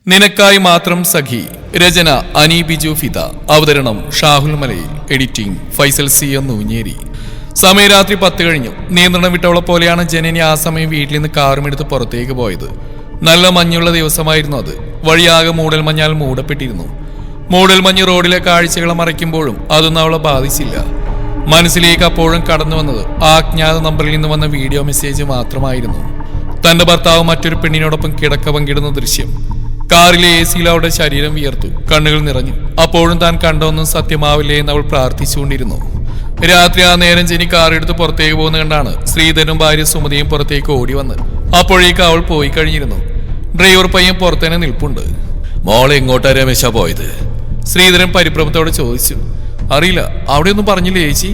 നിനക്കായി മാത്രം സഖി. രചന അനി ബിജു ഫിദ. അവതരണം ഷാഹുൽ മലയിൽ. Editing Faisal C Nooncheri. സമയം രാത്രി 10 കഴിഞ്ഞു. നിയന്ത്രണം വിട്ടവളെ പോലെയാണ് ജനനി ആ സമയം വീട്ടിൽ നിന്ന് കാറുമെടുത്ത് പുറത്തേക്ക് പോയത്. നല്ല മഞ്ഞുള്ള ദിവസമായിരുന്നു അത്. വഴിയാകെ മൂടൽ മഞ്ഞാൽ മൂടപ്പെട്ടിരുന്നു. മൂടൽ മഞ്ഞ് റോഡിലെ കാഴ്ചകളെ മറയ്ക്കുമ്പോഴും അതൊന്നും അവളെ ബാധിച്ചില്ല. മനസ്സിലേക്ക് അപ്പോഴും കടന്നു വന്നത് ആ അജ്ഞാത നമ്പറിൽ നിന്ന് വന്ന വീഡിയോ മെസ്സേജ് മാത്രമായിരുന്നു. തന്റെ ഭർത്താവ് മറ്റൊരു പെണ്ണിനോടൊപ്പം കിടക്ക പങ്കിടുന്ന ദൃശ്യം. കാറിലെ AC-യിൽ അവളുടെ ശരീരം വിയർത്തു. കണ്ണുകൾ നിറഞ്ഞു. അപ്പോഴും താൻ കണ്ടൊന്നും സത്യമാവില്ലേ എന്ന് അവൾ പ്രാർത്ഥിച്ചുകൊണ്ടിരുന്നു. രാത്രി ആ നേരം ജെനി കാറെടുത്ത് പുറത്തേക്ക് പോകുന്ന കണ്ടാണ് ശ്രീധരനും ഭാര്യ സുമതിയും പുറത്തേക്ക് ഓടി വന്ന്. അപ്പോഴേക്ക് അവൾ പോയി കഴിഞ്ഞിരുന്നു. ഡ്രൈവർ പയ്യൻ പുറത്തേനെ നിൽപ്പുണ്ട്. മോളെ എങ്ങോട്ടാ രമേശ പോയത്? ശ്രീധരൻ പരിഭ്രമത്തോടെ ചോദിച്ചു. അറിയില്ല, അവിടെയൊന്നും പറഞ്ഞില്ലേ ചേച്ചി?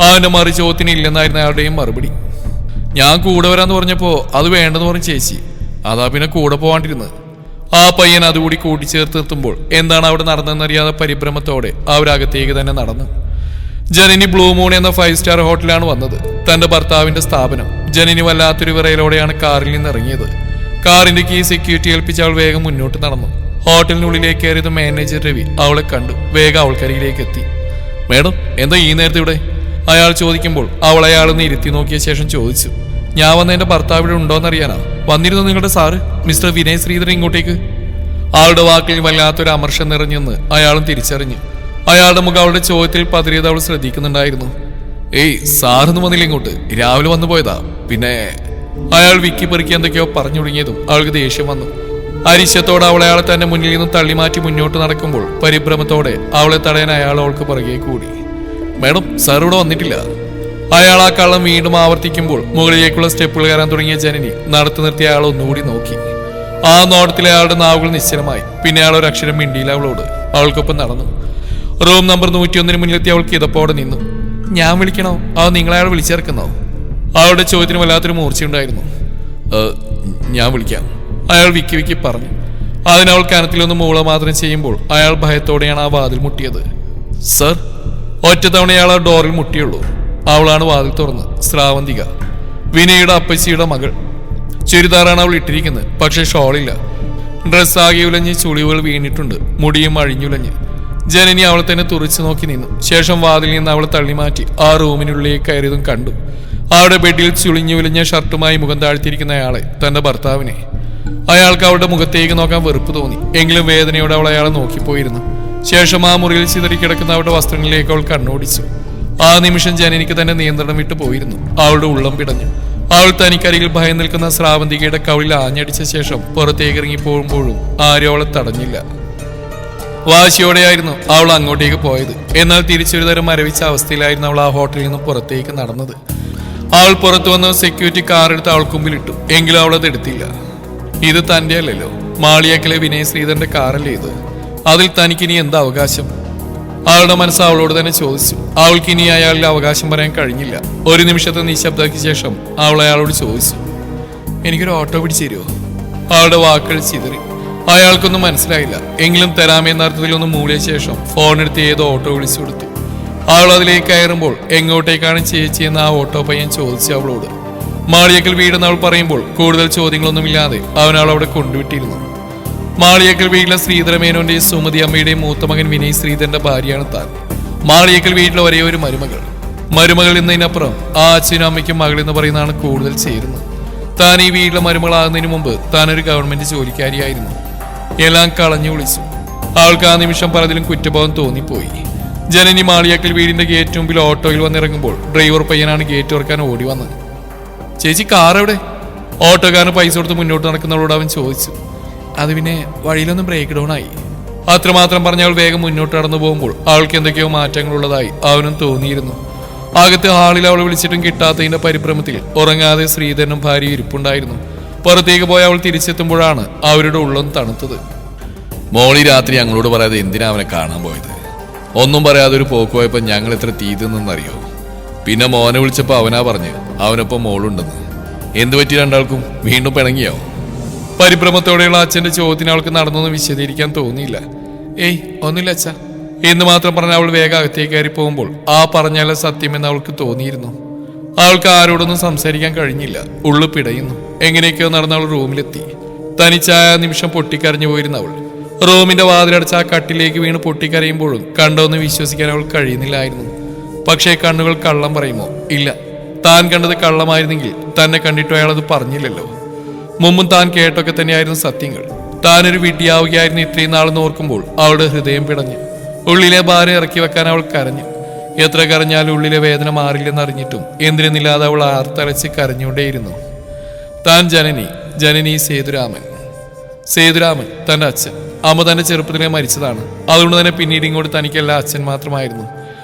അവന്റെ മറു ചോദ്യത്തിന് ഇല്ലെന്നായിരുന്നു അയാളുടെയും മറുപടി. ഞാൻ കൂടെ വരാന്ന് പറഞ്ഞപ്പോ അത് വേണ്ടെന്ന് പറഞ്ഞു ചേച്ചി. അതാ പിന്നെ കൂടെ പോവാണ്ടിരുന്നത്. ആ പയ്യൻ അതുകൂടി കൂട്ടിച്ചേർത്ത് നിർത്തുമ്പോൾ എന്താണ് അവിടെ നടന്നതെന്നറിയാതെ പരിഭ്രമത്തോടെ അവരകത്തേക്ക് തന്നെ നടന്നു. ജനനി ബ്ലൂ മൂൺ എന്ന 5 സ്റ്റാർ ഹോട്ടലാണ് വന്നത്. തന്റെ ഭർത്താവിന്റെ സ്ഥാപനം. ജനനി വല്ലാത്തൊരു വിറയലോടെയാണ് കാറിൽ നിന്ന് ഇറങ്ങിയത്. കാറിന്റെ കീ സെക്യൂരിറ്റി ഏൽപ്പിച്ച് അവൾ വേഗം മുന്നോട്ട് നടന്നു. ഹോട്ടലിനുള്ളിലേക്ക് കയറിയത് മാനേജർ രവി അവളെ കണ്ടു. വേഗം അവൾക്കരികിലേക്ക് എത്തി. മേഡം, എന്താ ഈ നേരത്തെ ഇവിടെ? അയാൾ ചോദിക്കുമ്പോൾ അവൾ അയാളൊന്ന് ഇരുത്തി നോക്കിയ ശേഷം ചോദിച്ചു. ഞാൻ വന്ന എന്റെ ഭർത്താവ് ഇവിടെ ഉണ്ടോന്നറിയാനാ. വന്നിരുന്നു നിങ്ങളുടെ സാറ് മിസ്റ്റർ വിനയ് ശ്രീധരൻ ഇങ്ങോട്ടേക്ക്. ആളുടെ വാക്കിൽ വല്ലാത്തൊരു അമർഷം നിറഞ്ഞെന്ന് അയാളും തിരിച്ചറിഞ്ഞു. അയാളുടെ മുഖം അവളുടെ ചോദ്യത്തിൽ പതറിയത് അവൾ ശ്രദ്ധിക്കുന്നുണ്ടായിരുന്നു. ഏയ്, സാറൊന്നും വന്നില്ല ഇങ്ങോട്ട്. രാവിലെ വന്നു പോയതാ. പിന്നെ അയാൾ വിക്കി പെറുക്കി എന്തൊക്കെയോ പറഞ്ഞു തുടങ്ങിയതും അവൾക്ക് ദേഷ്യം വന്നു. അരിശത്തോടെ അവൾ അയാളെ തന്റെ മുന്നിൽ നിന്നും തള്ളിമാറ്റി മുന്നോട്ട് നടക്കുമ്പോൾ പരിഭ്രമത്തോടെ അവളെ തടയാൻ അയാൾ അവൾക്ക് പുറകെ കൂടി. മേഡം, സാർ ഇവിടെ വന്നിട്ടില്ല. അയാൾ ആ കള്ളം വീണ്ടും ആവർത്തിക്കുമ്പോൾ മുകളിലേക്കുള്ള സ്റ്റെപ്പുകൾ കയറാൻ തുടങ്ങിയ ജനനി നടത്തു നിർത്തി അയാൾ ഒന്നുകൂടി നോക്കി. ആ നോട്ടത്തിലെ അയാളുടെ നാവുകൾ നിശ്ചലമായി. പിന്നെ അയാൾ ഒരു അക്ഷരം മിണ്ടിയില്ല അവളോട്. അവൾക്കൊപ്പം നടന്നു. റൂം നമ്പർ 101 മുന്നിലെത്തി അവൾക്ക് ഇതപ്പോടെ നിന്നു. ഞാൻ വിളിക്കണോ അത് നിങ്ങളയാൾ വിളിച്ചേർക്കുന്നോ? അവളുടെ ചോദ്യത്തിന് വല്ലാത്തൊരു മൂർച്ചയുണ്ടായിരുന്നു. ഞാൻ വിളിക്കാം, അയാൾ വിക്കി വിക്കി പറഞ്ഞു. അതിനവൾ കനത്തിലൊന്ന് മൂള മാത്രം ചെയ്യുമ്പോൾ അയാൾ ഭയത്തോടെയാണ് ആ വാതിൽ മുട്ടിയത്. സർ. ഒറ്റത്തവണ അയാൾ ആ ഡോറിൽ മുട്ടിയുള്ളൂ. അവളാണ് വാതിൽ തുറന്ന്. ശ്രാവന്തിക, വിനയുടെ അപ്പച്ചിയുടെ മകൾ. ചുരിദാറാണ് അവൾ ഇട്ടിരിക്കുന്നത്. പക്ഷെ ഷോളില്ല. ഡ്രസ് ആകെ ഉലഞ്ഞ് ചുളിവുകൾ വീണിട്ടുണ്ട്. മുടിയും അഴിഞ്ഞുലഞ്ഞ്. ജനനി അവളെ തന്നെ തുറിച്ചു നോക്കി നിന്നു. ശേഷം വാതിൽ നിന്ന് അവളെ തള്ളിമാറ്റി ആ റൂമിനുള്ളിലേക്ക് കയറിയതും കണ്ടു അവളുടെ ബെഡിൽ ചുളിഞ്ഞുലഞ്ഞ ഷർട്ടുമായി മുഖം താഴ്ത്തിയിരിക്കുന്ന അയാളെ, തന്റെ ഭർത്താവിനെ. അയാൾക്ക് അവളുടെ മുഖത്തേക്ക് നോക്കാൻ വെറുപ്പ് തോന്നി. എങ്കിലും വേദനയോടെ അവൾ അയാളെ നോക്കിപ്പോയിരുന്നു. ശേഷം ആ മുറിയിൽ ചിതറിക്കിടക്കുന്ന അവളുടെ വസ്ത്രങ്ങളിലേക്ക് അവൾ കണ്ണോടിച്ചു. ആ നിമിഷം ജനനിക്ക് തന്നെ നിയന്ത്രണം വിട്ടു പോയിരുന്നു. അവളുടെ ഉള്ളം പിടഞ്ഞു. അവൾ തനിക്കരികിൽ ഭയം നിൽക്കുന്ന ശ്രാവന്തികയുടെ കവിളിൽ ആഞ്ഞടിച്ച ശേഷം പുറത്തേക്ക് ഇറങ്ങി പോകുമ്പോഴും ആരും അവളെ തടഞ്ഞില്ല. വാശിയോടെയായിരുന്നു അവൾ അങ്ങോട്ടേക്ക് പോയത്. എന്നാൽ തിരിച്ചൊരു തരം മരവിച്ച അവസ്ഥയിലായിരുന്നു അവൾ ആ ഹോട്ടലിൽ നിന്നും പുറത്തേക്ക് നടന്നത്. അവൾ പുറത്തു വന്ന സെക്യൂരിറ്റി കാർ എടുത്ത് അവൾക്ക് മുമ്പിൽ ഇട്ടു. എങ്കിലും അവളത് എടുത്തില്ല. ഇത് തന്റെ അല്ലല്ലോ, മാളിയേക്കലെ വിനയ് ശ്രീധരന്റെ കാറല്ലേ ഇത്? അതിൽ തനിക്കിനി എന്താ അവകാശം? അവളുടെ മനസ്സ് അവളോട് തന്നെ ചോദിച്ചു. അവൾക്ക് ഇനി അയാളുടെ അവകാശം പറയാൻ കഴിഞ്ഞില്ല. ഒരു നിമിഷത്തെ നിശബ്ദതയ്ക്ക് ശേഷം അവൾ അയാളോട് ചോദിച്ചു, എനിക്കൊരു ഓട്ടോ പിടിച്ചു തരുമോ? അവളുടെ വാക്കുകൾ ചിതറി. അയാൾക്കൊന്നും മനസ്സിലായില്ല. എങ്കിലും തരാമെന്ന അർത്ഥത്തിലൊന്ന് മൂളിയ ശേഷം ഫോണെടുത്ത് ഏതോ ഓട്ടോ വിളിച്ചു കൊടുത്തു. അവൾ അതിലേക്ക് കയറുമ്പോൾ എങ്ങോട്ടേക്കാണ് ചേച്ചി എന്ന് ആ ഓട്ടോ പയ്യൻ ചോദിച്ചു അവളോട്. മാളിയേക്കൽ വീടെന്ന് അവൾ പറയുമ്പോൾ കൂടുതൽ ചോദ്യങ്ങളൊന്നുമില്ലാതെ അവൻ അവളവിടെ കൊണ്ടുവിട്ടിരുന്നു. മാളിയേക്കൽ വീട്ടിലെ ശ്രീധരമേനോന്റെയും സുമതി അമ്മയുടെയും മൂത്ത മകൻ വിനയ് ശ്രീധരന്റെ ഭാര്യയാണ് താൻ. മാളിയേക്കൽ വീട്ടിലെ ഒരേ ഒരു മരുമകൾ എന്നതിനപ്പുറം ആ അച്ഛനും അമ്മയ്ക്കും മകൾ എന്ന് പറയുന്നതാണ് കൂടുതൽ ചേരുന്നത്. താൻ ഈ വീട്ടിലെ മരുമകളാകുന്നതിന് മുമ്പ് താനൊരു ഗവൺമെന്റ് ജോലിക്കാരിയായിരുന്നു. എല്ലാം കളഞ്ഞു വിളിച്ചു. അവൾക്ക് ആ നിമിഷം പലതിലും കുറ്റബോധം തോന്നിപ്പോയി. ജനനി മാളിയേക്കൽ വീടിന്റെ ഗേറ്റ് മുമ്പിൽ ഓട്ടോയിൽ വന്നിറങ്ങുമ്പോൾ ഡ്രൈവർ പയ്യനാണ് ഗേറ്റ് തുറക്കാൻ ഓടി വന്നത്. ചേച്ചി, കാർ എവിടെ? ഓട്ടോക്കാരന് പൈസ കൊടുത്ത് മുന്നോട്ട് നടക്കുന്നവളോട് അവൻ ചോദിച്ചു. അത് പിന്നെ വഴിയിലൊന്നും ബ്രേക്ക് ഡൗൺ ആയി. അത്രമാത്രം പറഞ്ഞ അവൾ വേഗം മുന്നോട്ട് നടന്നു പോകുമ്പോൾ അവൾക്ക് എന്തൊക്കെയോ മാറ്റങ്ങളുള്ളതായി അവനും തോന്നിയിരുന്നു. അകത്ത് ഹാളിൽ അവൾ വിളിച്ചിട്ടും കിട്ടാത്തതിന്റെ പരിഭ്രമത്തിൽ ഉറങ്ങാതെ ശ്രീധരനും ഭാര്യ ഇരിപ്പുണ്ടായിരുന്നു. പുറത്തേക്ക് പോയി അവൾ തിരിച്ചെത്തുമ്പോഴാണ് അവരുടെ ഉള്ളം തണുത്തത്. മോളി രാത്രി ഞങ്ങളോട് പറയാതെ എന്തിനാ അവനെ കാണാൻ പോയത്? ഒന്നും പറയാതെ ഒരു പോക്ക് പോയപ്പോ ഞങ്ങൾ എത്ര തീ തിന്നെന്നറിയോ? പിന്നെ മോനെ വിളിച്ചപ്പോ അവനാ പറഞ്ഞ് അവനൊപ്പം മോളുണ്ടെന്ന്. എന്തു പറ്റി രണ്ടാൾക്കും? വീണ്ടും പിണങ്ങിയോ? പരിഭ്രമത്തോടെയുള്ള അച്ഛന്റെ ചോദ്യത്തിന് അവൾക്ക് നടന്നൊന്നും വിശദീകരിക്കാൻ തോന്നിയില്ല. ഏയ്, ഒന്നുമില്ല അച്ഛാ എന്ന് മാത്രം പറഞ്ഞ അവൾ വേഗം അകത്തേക്ക് കയറി പോകുമ്പോൾ ആ പറഞ്ഞാല സത്യമെന്ന് അവൾക്ക് തോന്നിയിരുന്നു. അവൾക്ക് ആരോടൊന്നും സംസാരിക്കാൻ കഴിഞ്ഞില്ല. ഉള്ളു പിടയുന്നു. എങ്ങനെയൊക്കെയോ നടന്ന് അവൾ റൂമിലെത്തി. തനിച്ചായ നിമിഷം പൊട്ടിക്കരഞ്ഞു പോയിരുന്ന അവൾ റൂമിന്റെ വാതിലടച്ച ആ കട്ടിലേക്ക് വീണ് പൊട്ടിക്കരയുമ്പോഴും കണ്ടോന്ന് വിശ്വസിക്കാൻ അവൾ കഴിയുന്നില്ലായിരുന്നു. പക്ഷേ കണ്ണുകൾ കള്ളം പറയുമോ? ഇല്ല. താൻ കണ്ടത് കള്ളമായിരുന്നെങ്കിൽ തന്നെ കണ്ടിട്ടോ അയാളത് പറഞ്ഞില്ലല്ലോ. മുമ്പും താൻ കേട്ടൊക്കെ തന്നെയായിരുന്നു സത്യങ്ങൾ. താനൊരു വിഡ്ഢിയാവുകയായിരുന്നു ഇത്രയും നാളെന്ന് ഓർക്കുമ്പോൾ അവളുടെ ഹൃദയം പിടഞ്ഞു. ഉള്ളിലെ ഭാരം ഇറക്കി വെക്കാൻ അവൾ കരഞ്ഞു. എത്ര കരഞ്ഞാലും ഉള്ളിലെ വേദന മാറില്ലെന്നറിഞ്ഞിട്ടും എന്തിനെന്നില്ലാതെ അവൾ ആർത്തലച്ച് കരഞ്ഞുകൊണ്ടേയിരുന്നു. താൻ ജനനി സേതുരാമൻ തന്റെ അച്ഛൻ. അമ്മ തന്റെ ചെറുപ്പത്തിലെ മരിച്ചതാണ്. അതുകൊണ്ട് തന്നെ പിന്നീട് ഇങ്ങോട്ട് തനിക്കല്ല അച്ഛൻ മാത്രമായിരുന്നു.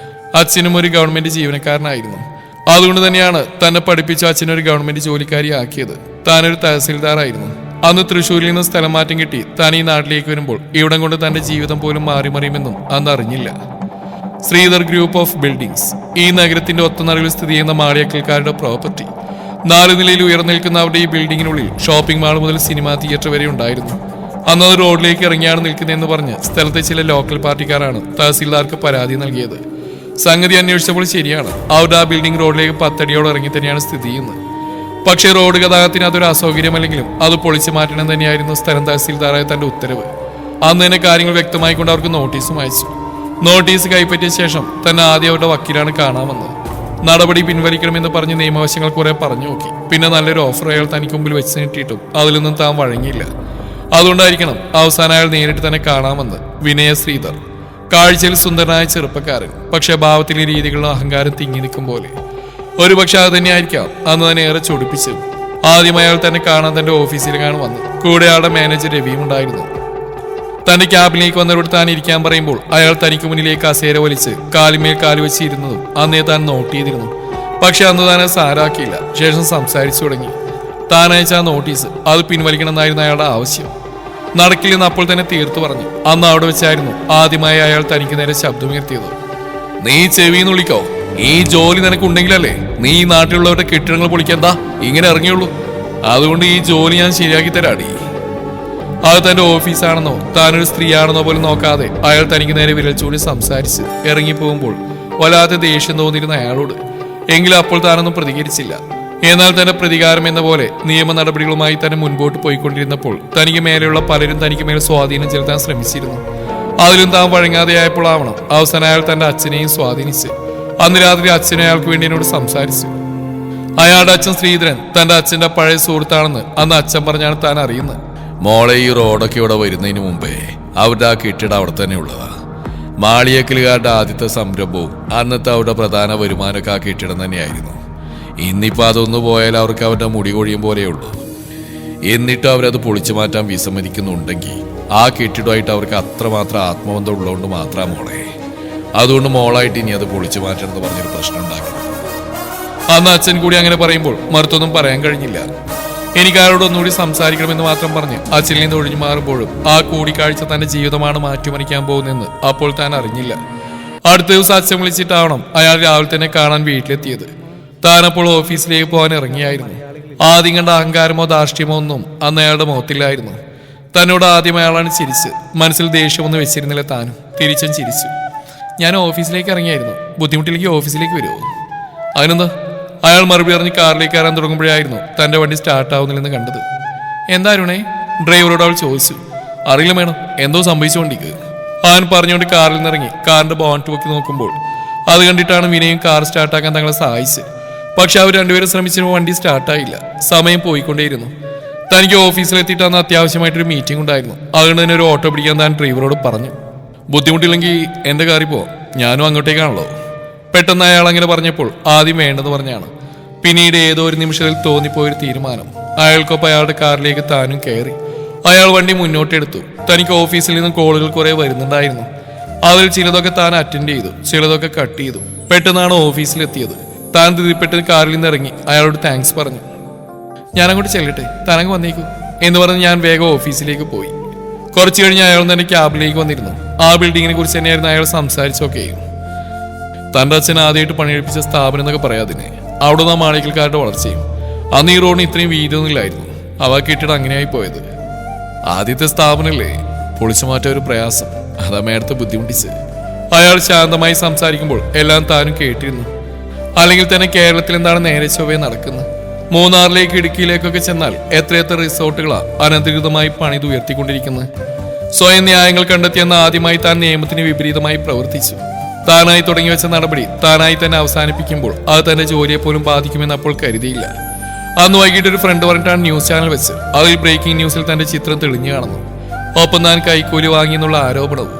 അച്ഛനും ഒരു ഗവൺമെന്റ് ജീവനക്കാരനായിരുന്നു. അതുകൊണ്ട് തന്നെയാണ് തന്നെ പഠിപ്പിച്ച അച്ഛനൊരു ഗവൺമെന്റ് ജോലിക്കാരിയാക്കിയത്. താനൊരു തഹസിൽദാറായിരുന്നു. അന്ന് തൃശ്ശൂരിൽ നിന്ന് സ്ഥലം മാറ്റം കിട്ടി താൻ ഈ നാട്ടിലേക്ക് വരുമ്പോൾ ഇവിടം കൊണ്ട് തന്റെ ജീവിതം പോലും മാറിമറിയുമെന്നും അന്ന് അറിഞ്ഞില്ല. ശ്രീധർ ഗ്രൂപ്പ് ഓഫ് ബിൽഡിംഗ്സ് ഈ നഗരത്തിന്റെ ഒത്തനടുവിൽ സ്ഥിതി ചെയ്യുന്ന മാളിയക്കൽക്കാരുടെ പ്രോപ്പർട്ടി. 4 നിലയിൽ ഉയർന്നിരിക്കുന്ന അവരുടെ ഈ ബിൽഡിങ്ങിനുള്ളിൽ ഷോപ്പിംഗ് മാൾ മുതൽ സിനിമാ തിയേറ്റർ വരെ ഉണ്ടായിരുന്നു. അന്നത് റോഡിലേക്ക് ഇറങ്ങിയാണ് നിൽക്കുന്നതെന്ന് പറഞ്ഞ് സ്ഥലത്തെ ചില ലോക്കൽ പാർട്ടിക്കാരാണ് തഹസീൽദാർക്ക് പരാതി നൽകിയത്. സംഗതി അന്വേഷിച്ചപ്പോൾ ശരിയാണ്, അവരുടെ ആ ബിൽഡിംഗ് റോഡിലേക്ക് 10 അടിയോളം ഇറങ്ങി തന്നെയാണ് സ്ഥിതി ചെയ്യുന്നത്. പക്ഷേ റോഡ് ഗതാഗതത്തിന് അതൊരു അസൗകര്യമല്ലെങ്കിലും അത് പൊളിച്ചു മാറ്റണം തന്നെയായിരുന്നു സ്ഥലം തഹസീൽദാറായ തന്റെ ഉത്തരവ്. അന്ന് തന്നെ കാര്യങ്ങൾ വ്യക്തമായിക്കൊണ്ട് അവർക്ക് നോട്ടീസും അയച്ചു. നോട്ടീസ് കൈപ്പറ്റിയ ശേഷം തന്നെ ആദ്യം അവരുടെ വക്കീലാണ് കാണാമെന്ന്. നടപടി പിൻവലിക്കണമെന്ന് പറഞ്ഞ് നിയമവശങ്ങൾ കുറെ പറഞ്ഞു നോക്കി. പിന്നെ നല്ലൊരു ഓഫർ അയാൾ തനിക്ക് മുമ്പിൽ വെച്ച് നീട്ടിയിട്ടും അതിൽ നിന്നും താൻ വഴങ്ങിയില്ല. അതുകൊണ്ടായിരിക്കണം അവസാനം അയാൾ നേരിട്ട് തന്നെ കാണാമെന്ന്. വിനയ ശ്രീധർ, കാഴ്ചയിൽ സുന്ദരനായ ചെറുപ്പക്കാരൻ, പക്ഷെ ഭാവത്തിലെ രീതികളിലും അഹങ്കാരം തിങ്ങി നിൽക്കും പോലെ. ഒരുപക്ഷെ അത് തന്നെയായിരിക്കാം അന്ന് തന്നെ ഏറെ ചൊടിപ്പിച്ചത്. ആദ്യം അയാൾ തന്നെ കാണാൻ തന്റെ ഓഫീസിലേക്കാണ് വന്നത്. കൂടെ ആളുടെ മാനേജർ രവിയും ഉണ്ടായിരുന്നു. തന്റെ ക്യാബിലേക്ക് വന്നവരോട് താൻ ഇരിക്കാൻ പറയുമ്പോൾ അയാൾ തനിക്ക് മുന്നിലേക്ക് കസേര വലിച്ച് കാലിമേൽ കാല് വെച്ച് ഇരുന്നതും അന്നേ താൻ നോട്ട് ചെയ്തിരുന്നു. പക്ഷെ അന്ന് താൻ സാരാക്കിയില്ല. ശേഷം സംസാരിച്ചു തുടങ്ങി. താൻ അയച്ച നോട്ടീസ് അത് പിൻവലിക്കണമെന്നായിരുന്നു അയാളുടെ ആവശ്യം. നടക്കില്ലെന്ന് അപ്പോൾ തന്നെ തീർത്തു പറഞ്ഞു. അന്ന് അവിടെ വെച്ചായിരുന്നു ആദ്യമായി അയാൾ തനിക്ക് നേരെ ശബ്ദമുയർത്തിയത്. നീ ചെവിന്ന് വിളിക്കോ? ഈ ജോലി നിനക്കുണ്ടെങ്കിലല്ലേ നീ ഈ നാട്ടിലുള്ളവരുടെ കെട്ടിടങ്ങൾ പൊളിക്കണ്ട ഇങ്ങനെ ഇറങ്ങിയുള്ളൂ. അതുകൊണ്ട് ഈ ജോലി ഞാൻ ശരിയാക്കി തരാടി. അത് തന്റെ ഓഫീസാണെന്നോ താനൊരു സ്ത്രീയാണെന്നോ പോലും നോക്കാതെ അയാൾ തനിക്ക് നേരെ വിരൽ ചൂണ്ടി സംസാരിച്ച് ഇറങ്ങിപ്പോകുമ്പോൾ വല്ലാത്ത ദേഷ്യം തോന്നിയിരുന്ന അയാളോട്. എങ്കിലും അപ്പോൾ താനൊന്നും പ്രതികരിച്ചില്ല. എന്നാൽ തന്റെ പ്രതികാരം എന്ന പോലെ നിയമ നടപടികളുമായി തന്നെ മുൻപോട്ട് പോയിക്കൊണ്ടിരുന്നപ്പോൾ തനിക്ക് മേലെയുള്ള പലരും തനിക്ക് മേലെ സ്വാധീനം ചെലുത്താൻ ശ്രമിച്ചിരുന്നു. അതിലും താൻ വഴങ്ങാതെയായപ്പോൾ ആവണം അവസാനം അയാൾ തന്റെ അച്ഛനെയും സ്വാധീനിച്ച് അന്ന് രാത്രി അച്ഛനെ അയാൾക്ക് വേണ്ടി എന്നോട് സംസാരിച്ചു. അയാളുടെ അച്ഛൻ ശ്രീധരൻ തന്റെ അച്ഛന്റെ പഴയ സുഹൃത്താണെന്ന് അന്ന് അച്ഛൻ പറഞ്ഞാണ് താൻ അറിയുന്നത്. മോളെ, ഈ റോഡൊക്കെ ഇവിടെ വരുന്നതിന് മുമ്പേ അവരുടെ ആ കെട്ടിടം അവിടെ തന്നെ ഉള്ളതാ. മാളിയക്കലുകാരുടെ ആദ്യത്തെ സംരംഭവും അന്നത്തെ അവരുടെ പ്രധാന വരുമാനമൊക്കെ ആ കെട്ടിടം തന്നെയായിരുന്നു. ഇന്നിപ്പോൾ അതൊന്നു പോയാൽ അവർക്ക് അവരുടെ മുടി കൊഴിയും പോലെയുള്ളൂ. എന്നിട്ട് അവരത് പൊളിച്ചു മാറ്റാൻ വിസമ്മതിക്കുന്നുണ്ടെങ്കിൽ ആ കെട്ടിടമായിട്ട് അവർക്ക് അത്രമാത്രം ആത്മബന്ധം ഉള്ളതുകൊണ്ട് മാത്രമാണ് മോളെ. അതുകൊണ്ട് മോളായിട്ട് ഇനി അത് പൊളിച്ചു മാറ്റണം എന്ന് പറഞ്ഞൊരു പ്രശ്നം ഉണ്ടാക്കണം. അന്ന് അച്ഛൻ കൂടി അങ്ങനെ പറയുമ്പോൾ മറുത്തൊന്നും പറയാൻ കഴിഞ്ഞില്ല. എനിക്ക് ആരോട് ഒന്നുകൂടി സംസാരിക്കണമെന്ന് മാത്രം പറഞ്ഞ് അച്ഛനിൽ നിന്ന് ഒഴിഞ്ഞു മാറുമ്പോഴും ആ കൂടിക്കാഴ്ച തന്റെ ജീവിതമാണ് മാറ്റിമറിക്കാൻ പോകുന്നതെന്ന് അപ്പോൾ താൻ അറിഞ്ഞില്ല. അടുത്ത ദിവസം അച്ഛൻ വിളിച്ചിട്ടാവണം അയാൾ രാവിലെ തന്നെ കാണാൻ വീട്ടിലെത്തിയത്. താനപ്പോൾ ഓഫീസിലേക്ക് പോകാൻ ഇറങ്ങിയായിരുന്നു. ആദ്യം കണ്ട അഹങ്കാരമോ ധാർഷ്ട്യമോ ഒന്നും അന്ന് അയാളുടെ മുഖത്തില്ലായിരുന്നു. തന്നോട് ആദ്യം അയാളാണ് ചിരിച്ച്. മനസ്സിൽ ദേഷ്യമൊന്നും വെച്ചിരുന്നില്ല താനും. തിരിച്ചും ചിരിച്ചു. ഞാൻ ഓഫീസിലേക്ക് ഇറങ്ങിയായിരുന്നു. ബുദ്ധിമുട്ടിലേക്ക് ഓഫീസിലേക്ക് വരുമോ? അതിനെന്താ? അയാൾ മറുപടി അറിഞ്ഞ് കാറിലേക്ക് കയറാൻ തുടങ്ങുമ്പോഴായിരുന്നു തന്റെ വണ്ടി സ്റ്റാർട്ട് ആവുന്നില്ലെന്ന് കണ്ടത്. എന്താ അരുണേ? ഡ്രൈവറോട് അവൾ ചോദിച്ചു. അറിയില്ല മേഡം, എന്തോ സംഭവിച്ചുകൊണ്ടിരിക്കുക. അവൻ പറഞ്ഞുകൊണ്ട് കാറിൽ നിന്നിറങ്ങി കാറിന്റെ ബോണറ്റ് പൊക്കി നോക്കുമ്പോൾ അത് കണ്ടിട്ടാണ് വിനയും കാർ സ്റ്റാർട്ടാക്കാൻ തങ്ങളെ സഹായിച്ച്. പക്ഷെ അവർ രണ്ടുപേരും ശ്രമിച്ചിട്ട് വണ്ടി സ്റ്റാർട്ടായില്ല. സമയം പോയിക്കൊണ്ടേയിരുന്നു. തനിക്ക് ഓഫീസിലെത്തിയിട്ട് അന്ന് അത്യാവശ്യമായിട്ടൊരു മീറ്റിംഗ് ഉണ്ടായിരുന്നു. അതുകൊണ്ട് തന്നെ ഒരു ഓട്ടോ പിടിക്കാൻ താൻ ഡ്രൈവറോട് പറഞ്ഞു. ബുദ്ധിമുട്ടില്ലെങ്കിൽ എന്റെ കാറിൽ പോവാം, ഞാനും അങ്ങോട്ടേക്കാണല്ലോ. പെട്ടെന്ന് അയാൾ അങ്ങനെ പറഞ്ഞപ്പോൾ ആദ്യം വേണ്ടെന്ന് പറഞ്ഞാണ്. പിന്നീട് ഏതോ ഒരു നിമിഷത്തിൽ തോന്നിപ്പോയൊരു തീരുമാനം. അയാൾക്കൊപ്പം അയാളുടെ കാറിലേക്ക് താനും കയറി. അയാൾ വണ്ടി മുന്നോട്ടെടുത്തു. തനിക്ക് ഓഫീസിൽ നിന്ന് കോളുകൾ കുറെ വരുന്നുണ്ടായിരുന്നു. അതിൽ ചിലതൊക്കെ താൻ അറ്റൻഡ് ചെയ്തു, ചിലതൊക്കെ കട്ട് ചെയ്തു. പെട്ടെന്നാണ് ഓഫീസിലെത്തിയത്. താൻ തിരിപ്പെട്ട് കാറിൽ നിന്ന് ഇറങ്ങി അയാളോട് താങ്ക്സ് പറഞ്ഞു. ഞാൻ അങ്ങോട്ട് ചെല്ലട്ടെ, താനങ്ങ് വന്നേക്കൂ എന്ന് പറഞ്ഞ് ഞാൻ വേഗം ഓഫീസിലേക്ക് പോയി. കുറച്ചു കഴിഞ്ഞ് അയാൾ തന്നെ ക്യാബിലേക്ക് വന്നിരുന്നു. ആ ബിൽഡിങ്ങിനെ കുറിച്ച് തന്നെയായിരുന്നു അയാൾ സംസാരിച്ചൊക്കെയും. തന്റെ അച്ഛൻ ആദ്യമായിട്ട് പണിയെടുപ്പിച്ച സ്ഥാപനം എന്നൊക്കെ പറയാതിനെ. അവിടെ നിന്ന് മാളികൽക്കാരുടെ വളർച്ചയും. അന്ന് ഈ റോഡിന് ഇത്രയും വീതിയൊന്നുമില്ലായിരുന്നു. അവ കെട്ടിടം അങ്ങനെയായി പോയത്. ആദ്യത്തെ സ്ഥാപനമല്ലേ, പൊളിച്ചു മാറ്റാൻ ഒരു പ്രയാസം. അതാ മേടത്തെ ബുദ്ധിമുട്ടിച്ച്. അയാൾ ശാന്തമായി സംസാരിക്കുമ്പോൾ എല്ലാം താനും കേട്ടിരുന്നു. അല്ലെങ്കിൽ തന്നെ കേരളത്തിൽ എന്താണ് നേരെ ചൊവ്വേ നടക്കുന്നത്? മൂന്നാറിലേക്ക് ഇടുക്കിയിലേക്കൊക്കെ ചെന്നാൽ എത്രയെത്ര റിസോർട്ടുകളാ അനധികൃതമായി പണിതുയർത്തിക്കൊണ്ടിരിക്കുന്നത്. സ്വയം ന്യായങ്ങൾ കണ്ടെത്തിയെന്ന് ആദ്യമായി താൻ നിയമത്തിന് വിപരീതമായി പ്രവർത്തിച്ചു. താനായി തുടങ്ങി വെച്ച നടപടി താനായി തന്നെ അവസാനിപ്പിക്കുമ്പോൾ അത് തന്റെ ജോലിയെ പോലും ബാധിക്കുമെന്ന് അപ്പോൾ കരുതിയില്ല. അന്ന് വൈകിട്ട് ഒരു ഫ്രണ്ട് പറഞ്ഞിട്ടാണ് ന്യൂസ് ചാനൽ വെച്ച് അതിൽ ബ്രേക്കിംഗ് ന്യൂസിൽ തന്റെ ചിത്രം തെളിഞ്ഞു കാണുന്നു. ഒപ്പം താൻ കൈക്കൂലി വാങ്ങിയെന്നുള്ള ആരോപണവും.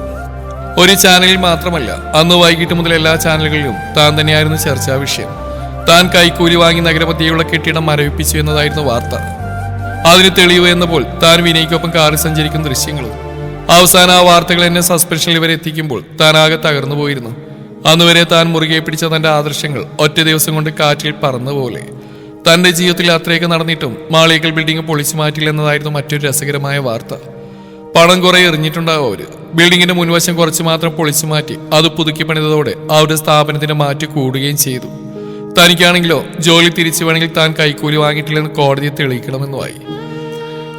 ഒരു ചാനലിൽ മാത്രമല്ല, അന്ന് വൈകിട്ട് മുതൽ എല്ലാ ചാനലുകളിലും താൻ തന്നെയായിരുന്നു ചർച്ചാ വിഷയം. താൻ കൈക്കൂലി വാങ്ങി നഗരമധ്യയുള്ള കെട്ടിടം മരവിപ്പിച്ചു എന്നതായിരുന്നു വാർത്ത. അതിന് തെളിവ് എന്നപ്പോൾ താൻ വിനയ്ക്കൊപ്പം കാറിൽ സഞ്ചരിക്കുന്ന ദൃശ്യങ്ങളും. അവസാന ആ വാർത്തകൾ എന്നെ സസ്പെൻഷനിൽ വരെ എത്തിക്കുമ്പോൾ താൻ ആകെ തകർന്നു പോയിരുന്നു. അന്നുവരെ താൻ മുറുകെ പിടിച്ച തന്റെ ആദർശങ്ങൾ ഒറ്റ ദിവസം കൊണ്ട് കാറ്റിൽ പറന്നുപോലെ. തന്റെ ജീവിതത്തിൽ അത്രയൊക്കെ നടന്നിട്ടും മാളികൽ ബിൽഡിംഗ് പൊളിച്ചു മാറ്റില്ലെന്നതായിരുന്നു മറ്റൊരു രസകരമായ വാർത്ത. പണം കുറെ എറിഞ്ഞിട്ടുണ്ടാവും അവര്. ബിൽഡിങ്ങിന്റെ മുൻവശം കുറച്ച് മാത്രം പൊളിച്ചു മാറ്റി അത് പുതുക്കി പണിതതോടെ അവരുടെ സ്ഥാപനത്തിന്റെ മാറ്റി കൂടുകയും ചെയ്തു. തനിക്കാണെങ്കിലോ ജോലി തിരിച്ചു വേണമെങ്കിൽ താൻ കൈക്കൂലി വാങ്ങിയിട്ടില്ലെന്ന് കോടതിയെ തെളിയിക്കണമെന്നുമായി.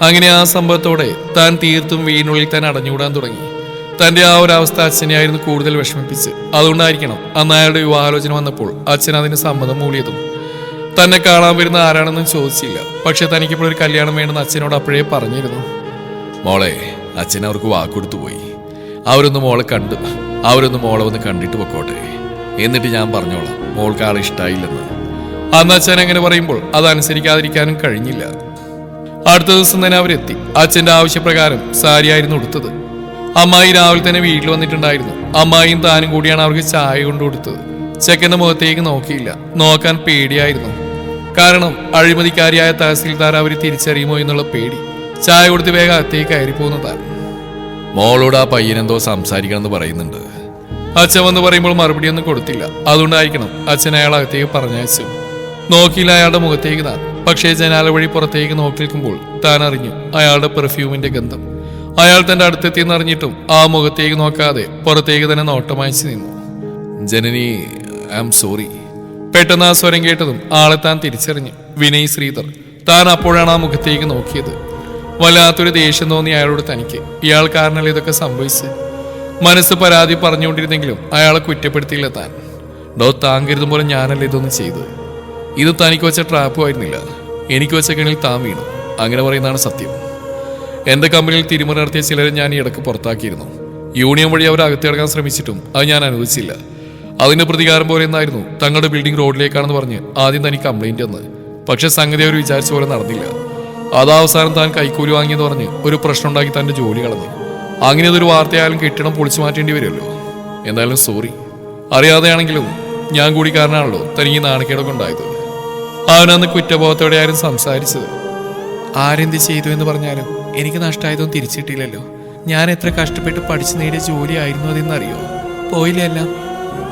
അങ്ങനെ ആ സംഭവത്തോടെ താൻ തീർത്തും വീടിനുള്ളിൽ തന്നെ അടഞ്ഞുകൂടാൻ തുടങ്ങി. തന്റെ ആ ഒരു അവസ്ഥ അച്ഛനെയായിരുന്നു കൂടുതൽ വിഷമിപ്പിച്ച്. അതുകൊണ്ടായിരിക്കണം അന്ന് അയാളുടെ വിവാഹാലോചന വന്നപ്പോൾ അച്ഛൻ അതിന് സമ്മതം മൂളിയതും. തന്നെ കാണാൻ വരുന്ന ആരാണെന്നും ചോദിച്ചില്ല. പക്ഷെ തനിക്കിപ്പോൾ ഒരു കല്യാണം വേണമെന്ന് അച്ഛനോട് അപ്പോഴേ പറഞ്ഞിരുന്നു. മോളെ, അച്ഛൻ അവർക്ക് വാക്കൊടുത്തു പോയി. അവരൊന്ന് മോളെ വന്ന് കണ്ടിട്ട് പൊക്കോട്ടെ, എന്നിട്ട് ഞാൻ പറഞ്ഞോളാം മോൾക്ക് ആളെ ഇഷ്ടായില്ലെന്ന്. അന്ന് അച്ഛൻ അങ്ങനെ പറയുമ്പോൾ അതനുസരിക്കാതിരിക്കാനും കഴിഞ്ഞില്ല. അടുത്ത ദിവസം തന്നെ അവരെത്തി. അച്ഛന്റെ ആവശ്യപ്രകാരം സാരിയായിരുന്നു ഉടുത്തത്. അമ്മായി രാവിലെ തന്നെ വീട്ടിൽ വന്നിട്ടുണ്ടായിരുന്നു. അമ്മായിയും താനും കൂടിയാണ് അവർക്ക് ചായ കൊണ്ടു കൊടുത്തത്. ചെക്കന്റെ മുഖത്തേക്ക് നോക്കിയില്ല. നോക്കാൻ പേടിയായിരുന്നു. കാരണം അഴിമതിക്കാരിയായ തഹസിൽദാർ അവര് തിരിച്ചറിയുമോ എന്നുള്ള പേടി. ചായ കൊടുത്ത് വേഗം അകത്തേക്ക് കയറിപ്പോകുന്നതാണ്. മോളോട് ആ പയ്യനെന്തോ സംസാരിക്കണമെന്ന് പറയുന്നുണ്ട്. അച്ഛൻ വന്ന് പറയുമ്പോൾ മറുപടിയൊന്നും കൊടുത്തില്ല. അതുകൊണ്ടായിരിക്കണം അച്ഛൻ അയാൾ അകത്തേക്ക് പറഞ്ഞയച്ചു. നോക്കിയില്ല അയാളുടെ മുഖത്തേക്ക് താൻ. പക്ഷേ ജനാല വഴി പുറത്തേക്ക് നോക്കി നിൽക്കുമ്പോൾ താൻ അറിഞ്ഞു അയാളുടെ പെർഫ്യൂമിന്റെ ഗന്ധം. അയാൾ തന്റെ അടുത്തെത്തിയെന്ന് അറിഞ്ഞിട്ടും ആ മുഖത്തേക്ക് നോക്കാതെ പുറത്തേക്ക് തന്നെ നോട്ടമയച്ചു നിന്നു. ജനനി, ഐ ആം സോറി. പെട്ടെന്ന് ആ സ്വരം കേട്ടതും ആളെ താൻ തിരിച്ചറിഞ്ഞു. വിനയ് ശ്രീധർ. താൻ അപ്പോഴാണ് ആ മുഖത്തേക്ക് നോക്കിയത്. വല്ലാത്തൊരു ദേഷ്യം തോന്നി അയാളോട്. തനിക്ക് ഇയാൾ കാരണമല്ല ഇതൊക്കെ സംഭവിച്ച്. മനസ്സ് പരാതി പറഞ്ഞുകൊണ്ടിരുന്നെങ്കിലും അയാളെ കുറ്റപ്പെടുത്തിയില്ല താൻ. താൻ കരുതും പോലെ ഞാനല്ല ഇതൊന്നും ചെയ്തത്. ഇത് തനിക്ക് വെച്ച ട്രാപ്പും ആയിരുന്നില്ല. എനിക്ക് വെച്ച കണിയിൽ താൻ വീണു. അങ്ങനെ പറയുന്നതാണ് സത്യം. എന്റെ കമ്പനിയിൽ തിരിമറി നടത്തിയ ചിലരെ ഞാൻ ഈ ഇടക്ക് പുറത്താക്കിയിരുന്നു. യൂണിയൻ വഴി അവർ അകത്തിറങ്ങാൻ ശ്രമിച്ചിട്ടും അത് ഞാൻ അനുവദിച്ചില്ല. അതിന്റെ പ്രതികാരം പോലെ എന്നായിരുന്നു തങ്ങളുടെ ബിൽഡിംഗ് റോഡിലേക്കാണെന്ന് പറഞ്ഞ് ആദ്യം തനിക്ക് കംപ്ലൈന്റ് എന്ന്. പക്ഷെ സംഗതി അവർ വിചാരിച്ച പോലെ നടന്നില്ല. അവസാനം താൻ കൈക്കൂലി വാങ്ങിയെന്ന് പറഞ്ഞ് ഒരു പ്രശ്നം ഉണ്ടാക്കി തന്റെ ജോലി കളഞ്ഞു. അങ്ങനെ അതൊരു വാർത്തയായാലും കെട്ടിടം പൊളിച്ചു മാറ്റേണ്ടി വരുമല്ലോ. എന്തായാലും സോറി. അറിയാതെയാണെങ്കിലും ഞാൻ കൂടി കാരണമാണല്ലോ തനിക്ക് നാണക്കേടൊക്കെ ഉണ്ടായത്. അവനന്ന് കുറ്റബോധത്തോടെ ആരും സംസാരിച്ചത്. ആരെന്ത് ചെയ്തു എന്ന് പറഞ്ഞാലും എനിക്ക് നഷ്ടമായതൊന്നും തിരിച്ചിട്ടില്ലല്ലോ. ഞാൻ എത്ര കഷ്ടപ്പെട്ട് പഠിച്ചു നേടിയ ജോലിയായിരുന്നു അതെന്നറിയോ? പോയില്ല എല്ലാം.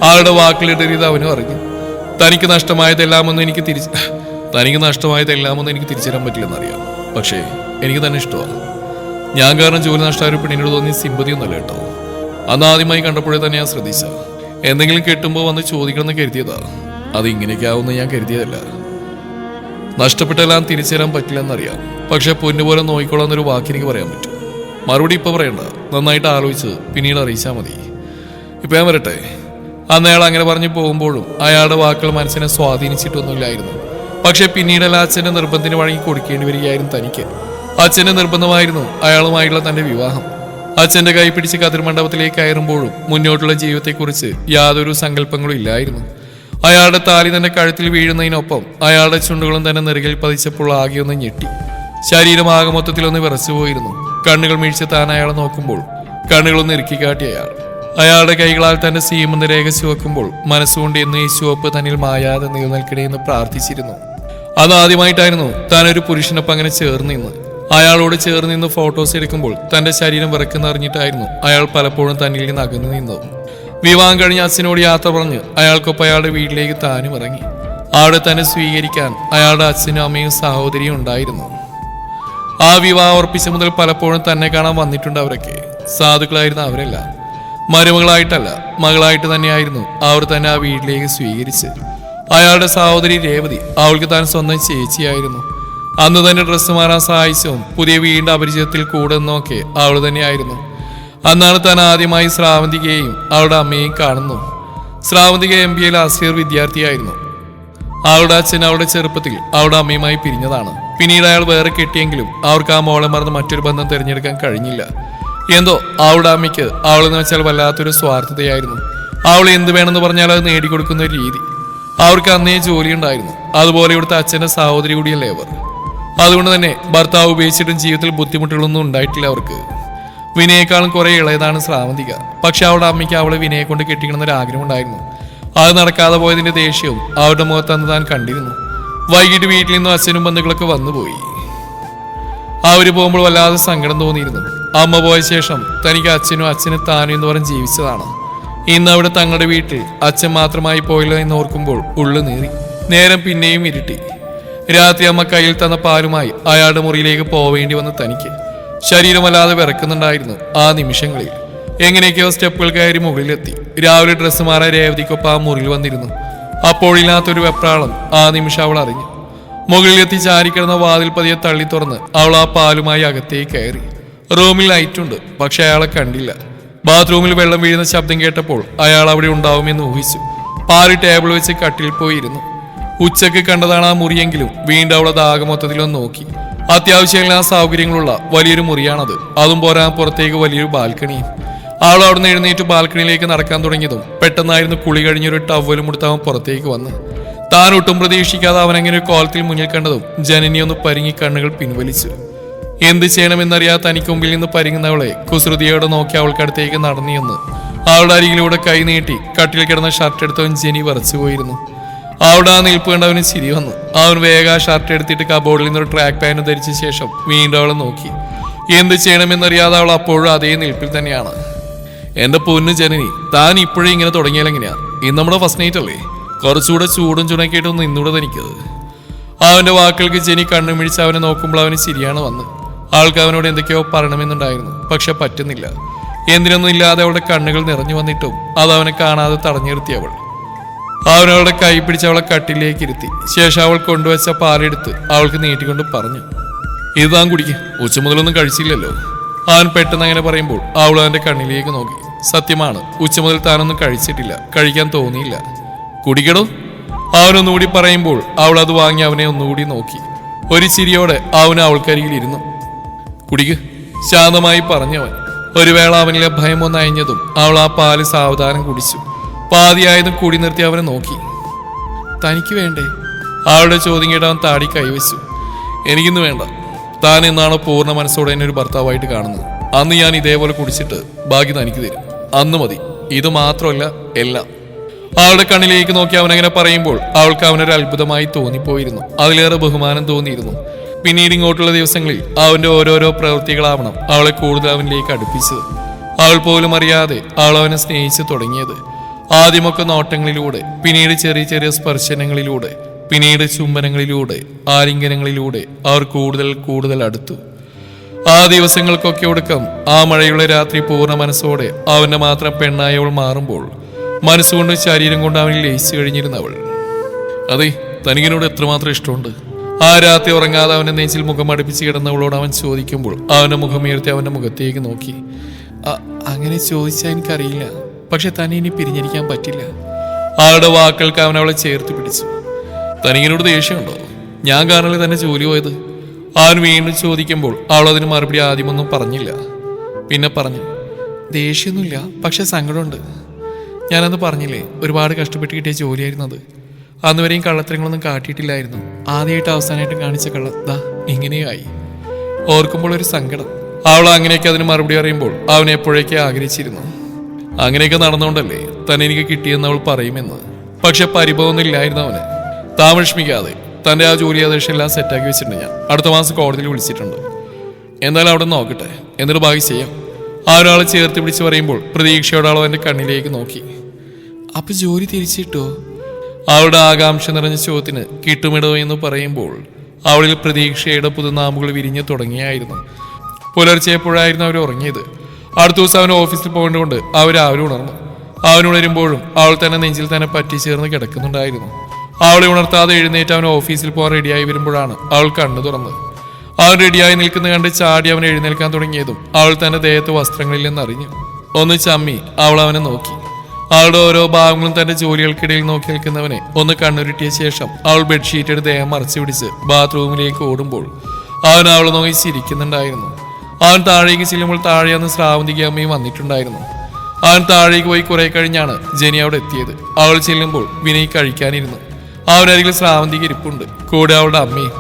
ആളുടെ വാക്കിലിടരുത് അവനും അറിഞ്ഞു. തനിക്ക് നഷ്ടമായതെല്ലാമൊന്നും എനിക്ക് തിരിച്ചറിയാൻ പറ്റില്ലെന്നറിയാം. പക്ഷേ എനിക്ക് തന്നെ ഇഷ്ടമാണ്. ഞാൻ കാരണം ജോലി നഷ്ടമായ ഒരു പെണ്ണിനോട് തോന്നിയ സിമ്പതിയൊന്നുമല്ല കേട്ടോ. അന്ന് ആദ്യമായി കണ്ടപ്പോഴേ തന്നെ ഞാൻ ശ്രദ്ധിച്ച. എന്തെങ്കിലും കെട്ടുമ്പോൾ വന്ന് ചോദിക്കണമെന്ന് കരുതിയതാ. അത് ഇങ്ങനെയൊക്കെ ആവുമെന്ന് ഞാൻ കരുതിയതല്ല. നഷ്ടപ്പെട്ടെല്ലാം തിരിച്ചുതരാൻ പറ്റില്ലെന്നറിയാം. പക്ഷെ പൊന്നുപോലെ നോക്കിക്കോളാന്നൊരു വാക്കെനിക്ക് പറയാൻ പറ്റും. മറുപടി ഇപ്പൊ പറയണ്ട, നന്നായിട്ട് ആലോചിച്ച് പിന്നീട് അറിയിച്ചാൽ മതി. ഇപ്പൊ ഞാൻ വരട്ടെ. അന്ന് അയാൾ അങ്ങനെ പറഞ്ഞു പോകുമ്പോഴും അയാളുടെ വാക്കുകൾ മനസ്സിനെ സ്വാധീനിച്ചിട്ടൊന്നുമില്ലായിരുന്നു. പക്ഷെ പിന്നീടല്ല അച്ഛന്റെ നിർബന്ധത്തിന് വഴങ്ങി കൊടുക്കേണ്ടി വരികയായിരുന്നു തനിക്ക്. അച്ഛന്റെ നിർബന്ധമായിരുന്നു അയാളുമായിട്ടുള്ള തന്റെ വിവാഹം. അച്ഛന്റെ കൈ പിടിച്ച് കതിർമണ്ഡപത്തിലേക്ക് കയറുമ്പോഴും മുന്നോട്ടുള്ള ജീവിതത്തെക്കുറിച്ച് യാതൊരു സങ്കല്പങ്ങളും ഇല്ലായിരുന്നു. അയാളുടെ താലി തന്റെ കഴുത്തിൽ വീഴുന്നതിനൊപ്പം അയാളുടെ ചുണ്ടുകളും തന്നെ നെറുകിൽ പതിച്ചപ്പോൾ ആകെ ഒന്ന് ഞെട്ടി. ശരീരം ആകെ മൊത്തത്തിലൊന്ന് വിറച്ചുപോയിരുന്നു. കണ്ണുകൾ വീഴ്ച താൻ അയാളെ നോക്കുമ്പോൾ കണ്ണുകളൊന്ന് ഇറുക്കി കാട്ടി അയാളുടെ കൈകളാൽ തന്റെ സീമന്ത രേഖ ചുവക്കുമ്പോൾ മനസ്സുകൊണ്ട് എന്നും ഈ ചുവപ്പ് തന്നിൽ മായാതെ നിലനിൽക്കണേ എന്ന് പ്രാർത്ഥിച്ചിരുന്നു. അതാദ്യമായിട്ടായിരുന്നു താൻ ഒരു പുരുഷനൊപ്പം അങ്ങനെ ചേർന്ന് നിന്ന്. അയാളോട് ചേർന്ന് നിന്ന് ഫോട്ടോസ് എടുക്കുമ്പോൾ തന്റെ ശരീരം വിറക്കുന്നറിഞ്ഞിട്ടായിരുന്നു അയാൾ പലപ്പോഴും തന്നിൽ നിന്ന് അകന്നു നിന്നത്. വിവാഹം കഴിഞ്ഞ് അച്ഛനോട് യാത്ര പറഞ്ഞ് അയാൾക്കൊപ്പം അയാളുടെ വീട്ടിലേക്ക് താനും ഇറങ്ങി. അവിടെ തന്നെ സ്വീകരിക്കാൻ അയാളുടെ അച്ഛനും അമ്മയും സഹോദരിയും ഉണ്ടായിരുന്നു. ആ വിവാഹം ഉറപ്പിച്ച മുതൽ പലപ്പോഴും തന്നെ കാണാൻ വന്നിട്ടുണ്ട് അവരൊക്കെ. സാധുക്കളായിരുന്ന അവരെല്ലാം മരുമകളായിട്ടല്ല, മകളായിട്ട് തന്നെയായിരുന്നു അവർ തന്നെ ആ വീട്ടിലേക്ക് സ്വീകരിച്ച്. അയാളുടെ സഹോദരി രേവതി അവൾക്ക് താൻ സ്വന്തം ചേച്ചിയായിരുന്നു. അന്ന് തന്നെ ഡ്രസ്സ് മാറാൻ സഹായിച്ചതും പുതിയ വീടിന്റെ അപരിചയത്തിൽ കൂടെ നിന്നൊക്കെ അവൾ തന്നെയായിരുന്നു. അന്നാണ് താൻ ആദ്യമായി ശ്രാവന്തികയെയും അവളുടെ അമ്മയെയും കാണുന്നു. ശ്രാവന്തിക MBA ലാസ്റ്റ് ഇയർ വിദ്യാർത്ഥിയായിരുന്നു. അവളുടെ അച്ഛൻ അവളുടെ ചെറുപ്പത്തിൽ അവളുടെ അമ്മയുമായി പിരിഞ്ഞതാണ്. പിന്നീട് അയാൾ വേറെ കെട്ടിയെങ്കിലും അവർക്ക് ആ മോളെ മറന്ന് മറ്റൊരു ബന്ധം തിരഞ്ഞെടുക്കാൻ കഴിഞ്ഞില്ല. എന്തോ അവളുടെ അമ്മയ്ക്ക് അവളെന്ന് വെച്ചാൽ വല്ലാത്തൊരു സ്വാർത്ഥതയായിരുന്നു. അവൾ എന്ത് വേണമെന്ന് പറഞ്ഞാൽ അത് നേടിക്കൊടുക്കുന്ന ഒരു രീതി. അവർക്ക് അന്നേ ജോലി ഉണ്ടായിരുന്നു. അതുപോലെ ഇവിടുത്തെ അച്ഛന്റെ സഹോദരി കൂടിയല്ലേ അവർ. അതുകൊണ്ട് തന്നെ ഭർത്താവ് ഉപയോഗിച്ചിട്ടും ജീവിതത്തിൽ ബുദ്ധിമുട്ടുകളൊന്നും ഉണ്ടായിട്ടില്ല അവർക്ക്. വിനയേക്കാളും കുറെ ഇളയതാണ് ശ്രാവന്തിക. പക്ഷെ അവളുടെ അമ്മയ്ക്ക് അവളെ വിനയെ കൊണ്ട് കെട്ടിക്കണമെന്നൊരു ആഗ്രഹം ഉണ്ടായിരുന്നു. അത് നടക്കാതെ പോയതിന്റെ ദേഷ്യവും അവരുടെ മുഖത്ത് അന്ന് താൻ കണ്ടിരുന്നു. വൈകിട്ട് വീട്ടിൽ നിന്നും അച്ഛനും ബന്ധുക്കളൊക്കെ വന്നുപോയി. അവര് പോകുമ്പോൾ വല്ലാതെ സങ്കടം തോന്നിയിരുന്നു. അമ്മ പോയ ശേഷം തനിക്ക് അച്ഛനും താനും എന്ന് പറഞ്ഞ് ജീവിച്ചതാണ്. ഇന്ന് അവിടെ തങ്ങളുടെ വീട്ടിൽ അച്ഛൻ മാത്രമായി പോയില്ലോ എന്ന് ഓർക്കുമ്പോൾ ഉള്ളു നീറി. നേരം പിന്നെയും ഇരുട്ടി. രാത്രി അമ്മ കയ്യിൽ തന്ന പാലുമായി അയാളുടെ മുറിയിലേക്ക് പോവേണ്ടി വന്ന തനിക്ക് ശരീരം വല്ലാതെ വിറക്കുന്നുണ്ടായിരുന്നു. ആ നിമിഷങ്ങളിൽ എങ്ങനെയൊക്കെയോ സ്റ്റെപ്പുകൾ കയറി മുകളിലെത്തി. രാവിലെ ഡ്രസ്സ് മാറാൻ രേവതിക്കൊപ്പം ആ മുറിയിൽ വന്നിരുന്നു. അപ്പോഴില്ലാത്തൊരു വെപ്രാളം ആ നിമിഷം അവൾ അറിഞ്ഞു. മുകളിലെത്തി ചാരിക്കിടന്ന വാതിൽ പതിയെ തള്ളി തുറന്ന് അവൾ ആ പാലുമായി അകത്തേക്ക് കയറി. റൂമിൽ ലൈറ്റുണ്ട്, പക്ഷെ അയാളെ കണ്ടില്ല. ബാത്റൂമിൽ വെള്ളം വീഴുന്ന ശബ്ദം കേട്ടപ്പോൾ അയാൾ അവിടെ ഉണ്ടാവുമെന്ന് ഊഹിച്ചു. പാല് ടേബിൾ വെച്ച് കട്ടിൽ പോയിരുന്നു. ഉച്ചക്ക് കണ്ടതാണ് ആ മുറിയെങ്കിലും വീണ്ടും അവളെ ദാഹമൊത്തത്തിലൊന്ന് നോക്കി. അത്യാവശ്യം എല്ലാ സൗകര്യങ്ങളുള്ള വലിയൊരു മുറിയാണത്. അതും പോരാ പുറത്തേക്ക് വലിയൊരു ബാൽക്കണിയും. അവൾ അവിടുന്ന് എഴുന്നേറ്റ് ബാൽക്കണിയിലേക്ക് നടക്കാൻ തുടങ്ങിയതും പെട്ടെന്നായിരുന്നു കുളി കഴിഞ്ഞൊരു ടവലും എടുത്ത് അവൻ പുറത്തേക്ക് വന്ന്. താൻ ഒട്ടും പ്രതീക്ഷിക്കാതെ അവനങ്ങനെ ഒരു കോലത്തിൽ മുന്നിൽ കണ്ടതും ജനനി ഒന്ന് പരുങ്ങി കണ്ണുകൾ പിൻവലിച്ചു. എന്ത് ചെയ്യണമെന്നറിയാതെ തനിക്ക് മുമ്പിൽ നിന്ന് പരിങ്ങുന്നവളെ കുസൃതിയോടെ നോക്കി അവൾക്കടുത്തേക്ക് നടന്നിയെന്ന് അവളുടെ അരികിലൂടെ കൈ നീട്ടി കട്ടിൽ കിടന്ന ഷർട്ട് എടുത്തവൻ ജെനി വരച്ചു പോയിരുന്നു. അവിടെ ആ നിൽപ്പ് കണ്ടവന് ചിരി വന്നു. അവൻ വേഗം ആ ഷർട്ട് എടുത്തിട്ട് കബോർഡിൽ നിന്നൊരു ട്രാക്ക് പാന്റ് ധരിച്ച ശേഷം വീണ്ടും അവളെ നോക്കി. എന്ത് ചെയ്യണമെന്നറിയാതെ അവൾ അപ്പോഴും അതേ നിൽപ്പിൽ തന്നെയാണ്. എന്റെ പൊന്നു ജനനി, താൻ ഇപ്പോഴും ഇങ്ങനെ തുടങ്ങിയാലെങ്ങനെയാ? ഇന്ന് നമ്മുടെ ഫസ്റ്റ് നൈറ്റ് അല്ലേ? കുറച്ചുകൂടെ ചൂടും ചുണക്കായിട്ടൊന്ന് നിന്നൂടെ തനിക്കത്. അവന്റെ വാക്കുകൾക്ക് ജെനി കണ്ണുമിഴിച്ച് അവനെ നോക്കുമ്പോൾ അവന് ശരിയാണ് വന്ന്. ആൾക്ക് അവനോട് എന്തൊക്കെയോ പറയണമെന്നുണ്ടായിരുന്നു, പക്ഷെ പറ്റുന്നില്ല. എന്തിനൊന്നും ഇല്ലാതെ അവളുടെ കണ്ണുകൾ നിറഞ്ഞു വന്നിട്ടും അത് അവനെ കാണാതെ തടഞ്ഞു നിർത്തി അവൾ. അവനവളുടെ കൈ പിടിച്ച് അവളെ കട്ടിലേക്ക് ഇരുത്തി. ശേഷം അവൾ കൊണ്ടുവച്ച പാലെടുത്ത് അവൾക്ക് നീട്ടിക്കൊണ്ട് പറഞ്ഞു, ഇത് താൻ കുടിക്കുക, ഉച്ച മുതലൊന്നും കഴിച്ചില്ലല്ലോ. അവൻ പെട്ടെന്ന് അങ്ങനെ പറയുമ്പോൾ അവൾ അവന്റെ കണ്ണിലേക്ക് നോക്കി. സത്യമാണ്, ഉച്ച മുതൽ താനൊന്നും കഴിച്ചിട്ടില്ല, കഴിക്കാൻ തോന്നിയില്ല. കുടിക്കടോ, അവനൊന്നുകൂടി പറയുമ്പോൾ അവൾ അത് വാങ്ങി അവനെ ഒന്നുകൂടി നോക്കി. ഒരു ചിരിയോടെ അവന് അവൾക്കരികിൽ ഇരുന്നു. കുടിക്ക്, ശാന്തമായി പറഞ്ഞവൻ. ഒരു വേള അവനിലെ ഭയം ഒന്ന് അയഞ്ഞതും അവൾ ആ പാല് സാവധാനം കുടിച്ചു. പാതിയായതും കൂടി നിർത്തി അവനെ നോക്കി. തനിക്ക് വേണ്ടേ? അവളുടെ ചോദ്യം കേട്ട് അവൻ താടി കൈവച്ചു. എനിക്കിന്ന് വേണ്ട. താൻ എന്നാണോ പൂർണ്ണ മനസ്സോടെ എന്നെ ഒരു ഭർത്താവായിട്ട് കാണുന്നത്, അന്ന് ഞാൻ ഇതേപോലെ കുടിച്ചിട്ട് ബാക്കി തനിക്ക് തരും. അന്ന് മതി. ഇത് മാത്രമല്ല, എല്ലാം. അവളുടെ കണ്ണിലേക്ക് നോക്കി അവനങ്ങനെ പറയുമ്പോൾ അവൾക്ക് അവനൊരു അത്ഭുതമായി തോന്നിപ്പോയിരുന്നു. അതിലേറെ ബഹുമാനം തോന്നിയിരുന്നു. പിന്നീട് ഇങ്ങോട്ടുള്ള ദിവസങ്ങളിൽ അവന്റെ ഓരോരോ പ്രവൃത്തികളാവണം അവളെ കൂടുതൽ അവനിലേക്ക് അടുപ്പിച്ചത്. അവൾ പോലും അറിയാതെ അവൾ അവനെ സ്നേഹിച്ചു തുടങ്ങിയത്. ആദ്യമൊക്കെ നോട്ടങ്ങളിലൂടെ, പിന്നീട് ചെറിയ ചെറിയ സ്പർശനങ്ങളിലൂടെ, പിന്നീട് ചുംബനങ്ങളിലൂടെ, ആലിംഗനങ്ങളിലൂടെ അവർ കൂടുതൽ കൂടുതൽ അടുത്തു. ആ ദിവസങ്ങൾക്കൊക്കെ ഒടുക്കം ആ മഴയുള്ള രാത്രി പൂർണ്ണ മനസ്സോടെ അവന്റെ മാത്രം പെണ്ണായി അവൾ മാറുമ്പോൾ മനസ്സുകൊണ്ടും ശരീരം കൊണ്ട് അവനിൽ ലയിച്ചു കഴിഞ്ഞിരുന്നവൾ. അതെ, തനിക്കിനോട് എത്രമാത്രം ഇഷ്ടമുണ്ട്. ആ രാത്രി ഉറങ്ങാതെ അവന്റെ നെഞ്ചിൽ മുഖം അടുപ്പിച്ച് കിടന്നവളോട് അവൻ ചോദിക്കുമ്പോൾ അവന്റെ മുഖമുയർത്തി അവന്റെ മുഖത്തേക്ക് നോക്കി. അങ്ങനെ ചോദിച്ചാൽ എനിക്കറിയില്ല, പക്ഷെ തന്നെ ഇനി പിരിഞ്ഞിരിക്കാൻ പറ്റില്ല. അവളുടെ വാക്കുകൾക്ക് അവൻ അവളെ ചേർത്ത് പിടിച്ചു. തനിക്കിനോട് ദേഷ്യമുണ്ടോ? ഞാൻ കാരണമല്ലേ തന്നെ ജോലി പോയത്? അവൻ വീണ്ടും ചോദിക്കുമ്പോൾ അവൾ അതിന് മറുപടി ആദ്യമൊന്നും പറഞ്ഞില്ല. പിന്നെ പറഞ്ഞു, ദേഷ്യമൊന്നുമില്ല, പക്ഷെ സങ്കടമുണ്ട്. ഞാനന്ന് പറഞ്ഞില്ലേ, ഒരുപാട് കഷ്ടപ്പെട്ട് കിട്ടിയ ജോലിയായിരുന്നു അത്. അന്നുവരെയും കള്ളത്തരങ്ങളൊന്നും കാട്ടിയിട്ടില്ലായിരുന്നു. ആദ്യമായിട്ട് അവസാനമായിട്ടും കാണിച്ച കള്ളം ദാ ഇങ്ങനെയായി. ഓർക്കുമ്പോൾ ഒരു സങ്കടം. അവൾ അങ്ങനെയൊക്കെ അതിന് മറുപടി അറിയുമ്പോൾ അവൻ എപ്പോഴേക്കെ ആഗ്രഹിച്ചിരുന്നു. അങ്ങനെയൊക്കെ നടന്നുകൊണ്ടല്ലേ തന്നെ എനിക്ക് കിട്ടിയെന്ന് അവൾ പറയുമെന്ന്. പക്ഷെ പരിഭവമൊന്നും ഇല്ലായിരുന്നു അവന്. താമസിക്കാതെ തൻ്റെ ആ ജോലി ആദേശം എല്ലാം സെറ്റാക്കി വെച്ചിട്ടുണ്ട്. ഞാൻ അടുത്ത മാസം കോടതിയിൽ വിളിച്ചിട്ടുണ്ട്. എന്നാലും അവിടെ നോക്കട്ടെ, എന്നിട്ട് ബാക്കി ചെയ്യാം. ആ ഒരാളെ ചേർത്ത് പിടിച്ച് പറയുമ്പോൾ പ്രതീക്ഷയോടെ അവൾ അവൻ്റെ കണ്ണിലേക്ക് നോക്കി. അപ്പൊ ജോലി തിരിച്ചിട്ടോ? അവളുടെ ആകാംക്ഷ നിറഞ്ഞ ചോദ്യത്തിന് കിട്ടുമിടോ എന്ന് പറയുമ്പോൾ അവളിൽ പ്രതീക്ഷയുടെ പുതുനാമുകൾ വിരിഞ്ഞു തുടങ്ങിയായിരുന്നു. പുലർച്ചെപ്പോഴായിരുന്നു അവർ ഉറങ്ങിയത്. അടുത്ത ദിവസം അവൻ ഓഫീസിൽ പോകേണ്ടതുകൊണ്ട് അവർ രാവിലെ ഉണർന്നു. അവനുണരുമ്പോഴും അവൾ തന്നെ നെഞ്ചിൽ തന്നെ പറ്റിച്ചേർന്ന് കിടക്കുന്നുണ്ടായിരുന്നു. അവളെ ഉണർത്താതെ എഴുന്നേറ്റ് അവൻ ഓഫീസിൽ പോകാൻ റെഡിയായി വരുമ്പോഴാണ് അവൾ കണ്ണു തുറന്നത്. അവൻ റെഡിയായി നിൽക്കുന്ന കണ്ട് ചാടി അവൻ എഴുന്നേൽക്കാൻ തുടങ്ങിയതും അവൾ തന്റെ ദേഹത്ത് വസ്ത്രങ്ങളിൽ നിന്ന് അറിഞ്ഞു. ഒന്ന് ചമ്മി അവൾ അവനെ നോക്കി. അവളുടെ ഓരോ ഭാഗങ്ങളും തന്റെ ജോലികൾക്കിടയിൽ നോക്കി നിൽക്കുന്നവനെ ഒന്ന് കണ്ണുരുട്ടിയ ശേഷം അവൾ ബെഡ്ഷീറ്റ് എടുത്ത് ദേഹം മറച്ചു പിടിച്ച് ബാത്റൂമിലേക്ക് ഓടുമ്പോൾ അവൻ അവളെ നോക്കി ചിരിക്കുന്നുണ്ടായിരുന്നു. അവൻ താഴേക്ക് ചെല്ലുമ്പോൾ താഴെയെന്ന് ശ്രാവന്തിക അമ്മയും വന്നിട്ടുണ്ടായിരുന്നു. അവൻ താഴേക്ക് പോയി കുറെ കഴിഞ്ഞാണ് ജെനി അവിടെ എത്തിയത്. അവൾ ചെല്ലുമ്പോൾ വിനയ് കഴിക്കാനിരുന്നു. അവനരികിൽ ശ്രാവന്തിക ഇരിപ്പുണ്ട്, കൂടെ അവളുടെ അമ്മയും.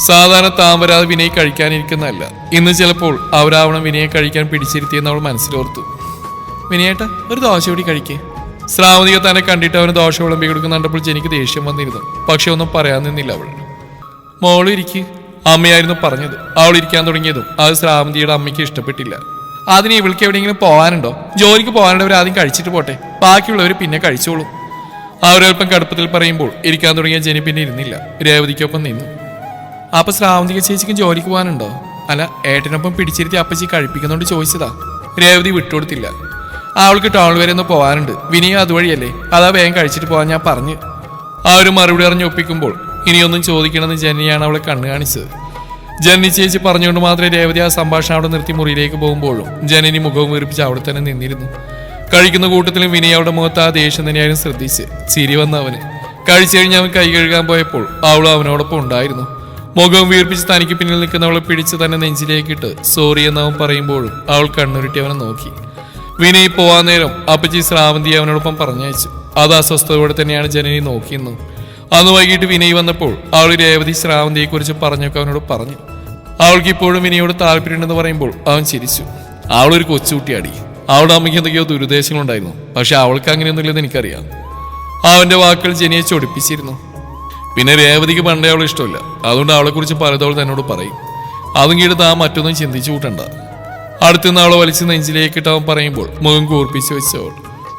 സാധാരണ താൻ വരാതെ വിനയ് കഴിക്കാനിരിക്കുന്നതല്ല, ഇന്ന് ചിലപ്പോൾ അവരാവണം വിനയെ കഴിക്കാൻ പിടിച്ചിരുത്തിയെന്ന് അവൾ മനസ്സിലോർത്തു. വിനയേട്ട, ഒരു ദോശ കൂടി കഴിക്കേ. ശ്രാവന്തിക തന്നെ കണ്ടിട്ട് അവന് ദോശ വിളമ്പി കൊടുക്കുന്നുണ്ടപ്പോൾ ജനിക്ക് ദേഷ്യം വന്നിരുന്നു. പക്ഷെ ഒന്നും പറയാൻ നിന്നില്ല അവൾ. മോളും ഇരിക്ക്, അമ്മയായിരുന്നു പറഞ്ഞത്. അവൾ ഇരിക്കാൻ തുടങ്ങിയതും അത് ശ്രാവന്തിയുടെ അമ്മയ്ക്ക് ഇഷ്ടപ്പെട്ടില്ല. അതിന് ഇവൾക്ക് എവിടെയെങ്കിലും പോകാനുണ്ടോ? ജോലിക്ക് പോകാനുള്ളവർ ആദ്യം കഴിച്ചിട്ട് പോട്ടെ, ബാക്കിയുള്ളവർ പിന്നെ കഴിച്ചോളും. അവരൽപ്പം കടുപ്പത്തിൽ പറയുമ്പോൾ ഇരിക്കാൻ തുടങ്ങിയ ജനി പിന്നെ ഇരുന്നില്ല, രേവതിക്കൊപ്പം നിന്നു. അപ്പൊ ശ്രാവന്തിക ചേച്ചിക്കും ജോലിക്ക് പോകാനുണ്ടോ? അല്ല, ഏട്ടനൊപ്പം പിടിച്ചിരുത്തി അപ്പച്ചി കഴിപ്പിക്കുന്നോണ്ട് ചോദിച്ചതാ. രേവതി വിട്ടുകൊടുത്തില്ല. അവൾക്ക് ടൗൺ വരെ ഒന്ന് പോകാനുണ്ട്, വിനയം അതുവഴിയല്ലേ, അതാ വേഗം കഴിച്ചിട്ട് പോകാൻ ഞാൻ പറഞ്ഞു. ആ ഒരു മറുപടി അറിഞ്ഞ് ഒപ്പിക്കുമ്പോൾ ഇനിയൊന്നും ചോദിക്കണമെന്ന് ജനിയാണ് അവളെ കണ്ണു കാണിച്ചത്. ജനനി ചേച്ചി പറഞ്ഞുകൊണ്ട് മാത്രമേ രേവതി ആ സംഭാഷണം അവിടെ നിർത്തി മുറിയിലേക്ക് പോകുമ്പോഴും ജനനി മുഖവും വീർപ്പിച്ച് അവിടെ തന്നെ നിന്നിരുന്നു. കഴിക്കുന്ന കൂട്ടത്തിലും വിനയ അവളുടെ മുഖത്ത് ആ ദേഷ്യം തന്നെയായിരുന്നു ശ്രദ്ധിച്ച് ചിരി വന്ന അവന്. കഴിച്ചു കഴിഞ്ഞ് അവൻ കൈ കഴുകാൻ പോയപ്പോൾ അവളും അവനോടൊപ്പം ഉണ്ടായിരുന്നു. മുഖവും വീർപ്പിച്ച് തനിക്ക് പിന്നിൽ നിൽക്കുന്നവളെ പിടിച്ച് തന്നെ നെഞ്ചിലേക്കിട്ട് സോറി എന്നവൻ പറയുമ്പോഴും അവൾ കണ്ണുരുട്ടി അവനെ നോക്കി. വിനയ് പോവാൻ നേരം അപ്പച്ചി ശ്രാവന്തി അവനോടൊപ്പം പറഞ്ഞയച്ചു. അത് അസ്വസ്ഥതയോടെ തന്നെയാണ് ജനനി നോക്കിയെന്നു. അന്ന് വൈകിട്ട് വിനയ് വന്നപ്പോൾ അവൾ രേവതി ശ്രാവന്തിയെ കുറിച്ച് പറഞ്ഞൊക്കെ അവനോട് പറഞ്ഞു. അവൾക്ക് ഇപ്പോഴും വിനയോട് താല്പര്യമുണ്ടെന്ന് പറയുമ്പോൾ അവൻ ചിരിച്ചു. അവളൊരു കൊച്ചുകുട്ടിയാടി, അവളുടെ അമ്മയ്ക്ക് എന്തൊക്കെയോ ദുരുദ്ദേശങ്ങളുണ്ടായിരുന്നു, പക്ഷെ അവൾക്ക് അങ്ങനെയൊന്നുമില്ലെന്ന് എനിക്കറിയാം. അവന്റെ വാക്കുകൾ ജനിയെ ചൊടിപ്പിച്ചിരുന്നു. പിന്നെ രേവതിക്ക് പണ്ടേ അവൾ ഇഷ്ടമില്ല, അതുകൊണ്ട് അവളെ കുറിച്ച് പലതവൾ തന്നോട് പറയും. അതും കേട്ട് താൻ മറ്റൊന്നും ചിന്തിച്ചു കൂട്ടണ്ട. അടുത്തുനിന്ന് അവളെ വലിച്ച് നെഞ്ചിലേക്കിട്ട് അവൻ പറയുമ്പോൾ മുഖം കൂർപ്പിച്ച് വെച്ചവൾ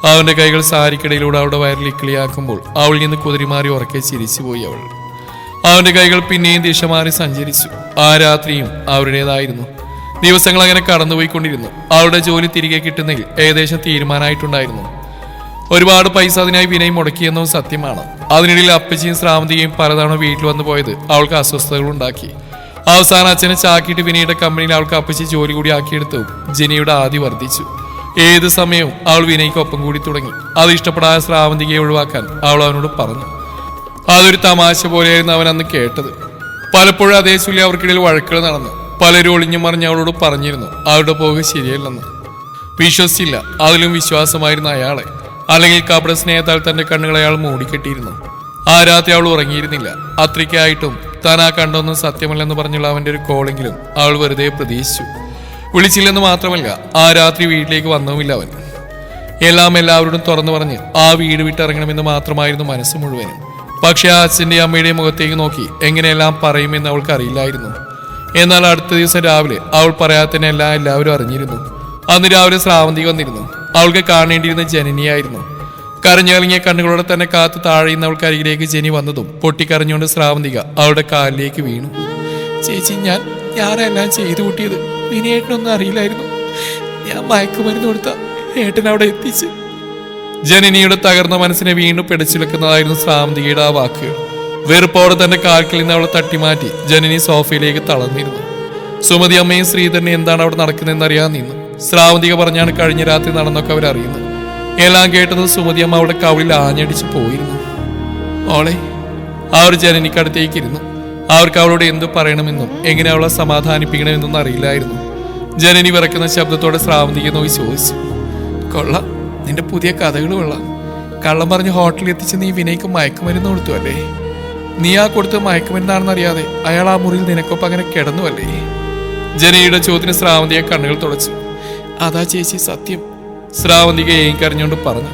അവന്റെ കൈകൾ സാരിക്കിടയിലൂടെ അവളുടെ വയറിൽ ഇക്കിളിയാക്കുമ്പോൾ അവളിൽ നിന്ന് കുതിരിമാറി ഉറക്കെ ചിരിച്ചുപോയി അവൾ. അവന്റെ കൈകൾ പിന്നെയും ദിശ മാറി സഞ്ചരിച്ചു. ആ രാത്രിയും അവരുടേതായിരുന്നു. ദിവസങ്ങൾ അങ്ങനെ കടന്നുപോയിക്കൊണ്ടിരുന്നു. അവളുടെ ജോലി തിരികെ കിട്ടുന്നതിൽ ഏകദേശം തീരുമാനമായിട്ടുണ്ടായിരുന്നു. ഒരുപാട് പൈസ അതിനായി വിനയ് മുടക്കിയെന്നതും സത്യമാണ്. അതിനിടയിൽ അപ്പച്ചിയും ശ്രാവന്തിയും പലതവണ വീട്ടിൽ വന്നു പോയത് അവൾക്ക് അസ്വസ്ഥതകൾ ഉണ്ടാക്കി. അവസാനം അച്ഛനെ ചാക്കിയിട്ട് വിനയുടെ കമ്പനിയിൽ അവൾക്ക് അപ്പച്ചി ജോലി കൂടി ആക്കിയെടുത്തു. ജനിയുടെ ആദി വർദ്ധിച്ചു. ഏത് സമയവും അവൾ വിനയ്ക്കൊപ്പം കൂടി തുടങ്ങി. അത് ഇഷ്ടപ്പെടാതെ ശ്രാവന്തികയെ ഒഴിവാക്കാൻ അവൾ അവനോട് പറഞ്ഞു. അതൊരു തമാശ പോലെയായിരുന്നു അവൻ അന്ന് കേട്ടത്. പലപ്പോഴും അതേ ചൊല്ലി അവർക്കിടയിൽ വഴക്കുകൾ നടന്നു. പലരും ഒളിഞ്ഞു മറിഞ്ഞ് അവളോട് പറഞ്ഞിരുന്നു അവരുടെ പോക്ക് ശരിയല്ലെന്ന്. വിശ്വസിച്ചില്ല. അതിലും വിശ്വാസമായിരുന്നു അയാളെ. അല്ലെങ്കിൽ കപട സ്നേഹത്താൽ തന്റെ കണ്ണുകളെ അയാൾ മൂടിക്കെട്ടിയിരുന്നു. ആ രാത്രി അവൾ ഉറങ്ങിയിരുന്നില്ല. അത്രയ്ക്കായിട്ടും താൻ ആ കണ്ടൊന്നും സത്യമല്ലെന്ന് പറഞ്ഞുള്ള അവന്റെ ഒരു കോളെങ്കിലും അവൾ വെറുതെ പ്രതീക്ഷിച്ചു. വിളിച്ചില്ലെന്ന് മാത്രമല്ല, ആ രാത്രി വീട്ടിലേക്ക് വന്നുമില്ല അവൻ. എല്ലാം എല്ലാവരോടും തുറന്നു പറഞ്ഞ് ആ വീട് വിട്ടിറങ്ങണമെന്ന് മാത്രമായിരുന്നു മനസ്സ് മുഴുവനും. പക്ഷെ ആ അച്ഛൻ്റെയും അമ്മയുടെയും മുഖത്തേക്ക് നോക്കി എങ്ങനെയെല്ലാം പറയുമെന്ന് അവൾക്ക് അറിയില്ലായിരുന്നു. എന്നാൽ അടുത്ത ദിവസം രാവിലെ അവൾ പറയാതെ തന്നെ എല്ലാവരും അറിഞ്ഞിരുന്നു. അന്ന് രാവിലെ ശ്രാവന്തി വന്നിരുന്നു. അവൾക്ക് കാണേണ്ടിയിരുന്ന ജനനിയായിരുന്നു. കരഞ്ഞു കലങ്ങിയ കണ്ണുകളോടെ തന്നെ കാത്ത് താഴെയുന്ന അവൾക്ക് അരികിലേക്ക് ജനി വന്നതും പൊട്ടിക്കരഞ്ഞുകൊണ്ട് ശ്രാവന്തിക അവളുടെ കാലിലേക്ക് വീണു. ചേച്ചി, ഞാനെല്ലാം ചെയ്തു കൂട്ടിയത് വിനയേട്ടനൊന്നും അറിയില്ലായിരുന്നു. ഞാൻ മയക്കുമരുന്ന് കൊടുത്ത ഏട്ടൻ അവിടെ എത്തിച്ച്. ജനനിയുടെ തകർന്ന മനസ്സിനെ വീണ്ടും പിടിച്ചുലക്കുന്നതായിരുന്നു ശ്രാവന്തികയുടെ ആ വാക്കുകൾ. വെറുപ്പോടെ തന്റെ കാൽക്കിൽ നിന്ന് അവളെ തട്ടിമാറ്റി ജനനി സോഫയിലേക്ക് തളർന്നിരുന്നു. സുമതി അമ്മയും ശ്രീധരനെ എന്താണ് അവിടെ നടക്കുന്നതെന്ന് അറിയാൻ നിന്നു. ശ്രാവന്തിക പറഞ്ഞാണ് കഴിഞ്ഞ രാത്രി നടന്നൊക്കെ അവരറിയുന്നത്. എല്ലാം കേട്ടത് സുമതി അമ്മ അവളുടെ കവിളിൽ ആഞ്ഞടിച്ചു പോയിരുന്നു. ഓളെ അവർ ജനനിക്കടുത്തേക്ക് ഇരുന്നു. അവർക്ക് അവളോട് എന്തു പറയണമെന്നും എങ്ങനെ അവളെ സമാധാനിപ്പിക്കണമെന്നും അറിയില്ലായിരുന്നു. ജനനി വിറക്കുന്ന ശബ്ദത്തോടെ ശ്രാവന്തിക നോക്കി ചോദിച്ചു. കൊള്ളാം, നിന്റെ പുതിയ കഥകൾ കൊള്ളാം. കള്ളം പറഞ്ഞ് ഹോട്ടലിൽ എത്തിച്ച് നീ വിനയ്ക്ക് മയക്കുമരുന്ന് കൊടുത്തു അല്ലേ? നീ ആ കൊടുത്ത് മയക്കുമരുന്നാണെന്നറിയാതെ അയാൾ ആ മുറിയിൽ നിനക്കൊപ്പം അങ്ങനെ കിടന്നു അല്ലേ? ജനനിയുടെ ചോദ്യത്തിന് ശ്രാവന്തിക കണ്ണുകൾ തുടച്ചു. അതാ ചേച്ചി സത്യം, ശ്രാവന്തിക ഏങ്ങിക്കറിഞ്ഞുകൊണ്ട് പറഞ്ഞു.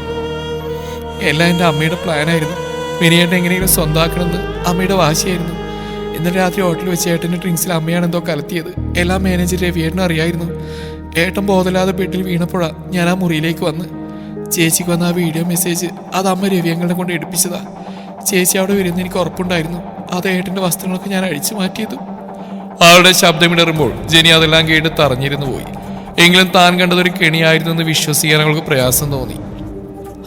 എല്ലാം എൻ്റെ അമ്മയുടെ പ്ലാനായിരുന്നു. വിനയേട്ടൻ എങ്ങനെയെങ്കിലും സ്വന്തമാക്കണമെന്ന് അമ്മയുടെ വാശിയായിരുന്നു. ഇന്നലെ രാത്രി ഹോട്ടലിൽ വെച്ച് ഏട്ടൻ്റെ ഡ്രിങ്ക്സിൽ അമ്മയാണ് എന്തോ കലത്തിയത്. എല്ലാം മാനേജർ രവിയേട്ടനും അറിയായിരുന്നു. ഏട്ടൻ ബോധമില്ലാതെ ബെഡിൽ വീണപ്പോഴാണ് ഞാൻ ആ മുറിയിലേക്ക് വന്ന്. ചേച്ചിക്ക് വന്ന ആ വീഡിയോ മെസ്സേജ് അത് അമ്മ രവിയങ്ങളെ കൊണ്ട് എടുപ്പിച്ചതാ. ചേച്ചി അവിടെ വരുന്ന എനിക്ക് ഉറപ്പുണ്ടായിരുന്നു. അത് ഏട്ടൻ്റെ വസ്ത്രങ്ങളൊക്കെ ഞാൻ അഴിച്ചു മാറ്റിയതും. അവളുടെ ശബ്ദമിടറുമ്പോൾ ജനി അതെല്ലാം കേട്ട് തറഞ്ഞിരുന്നു പോയി. എങ്കിലും താൻ കണ്ടതൊരു കെണിയായിരുന്നു എന്ന് വിശ്വസിക്കാൻ അവൾക്ക് പ്രയാസം തോന്നി.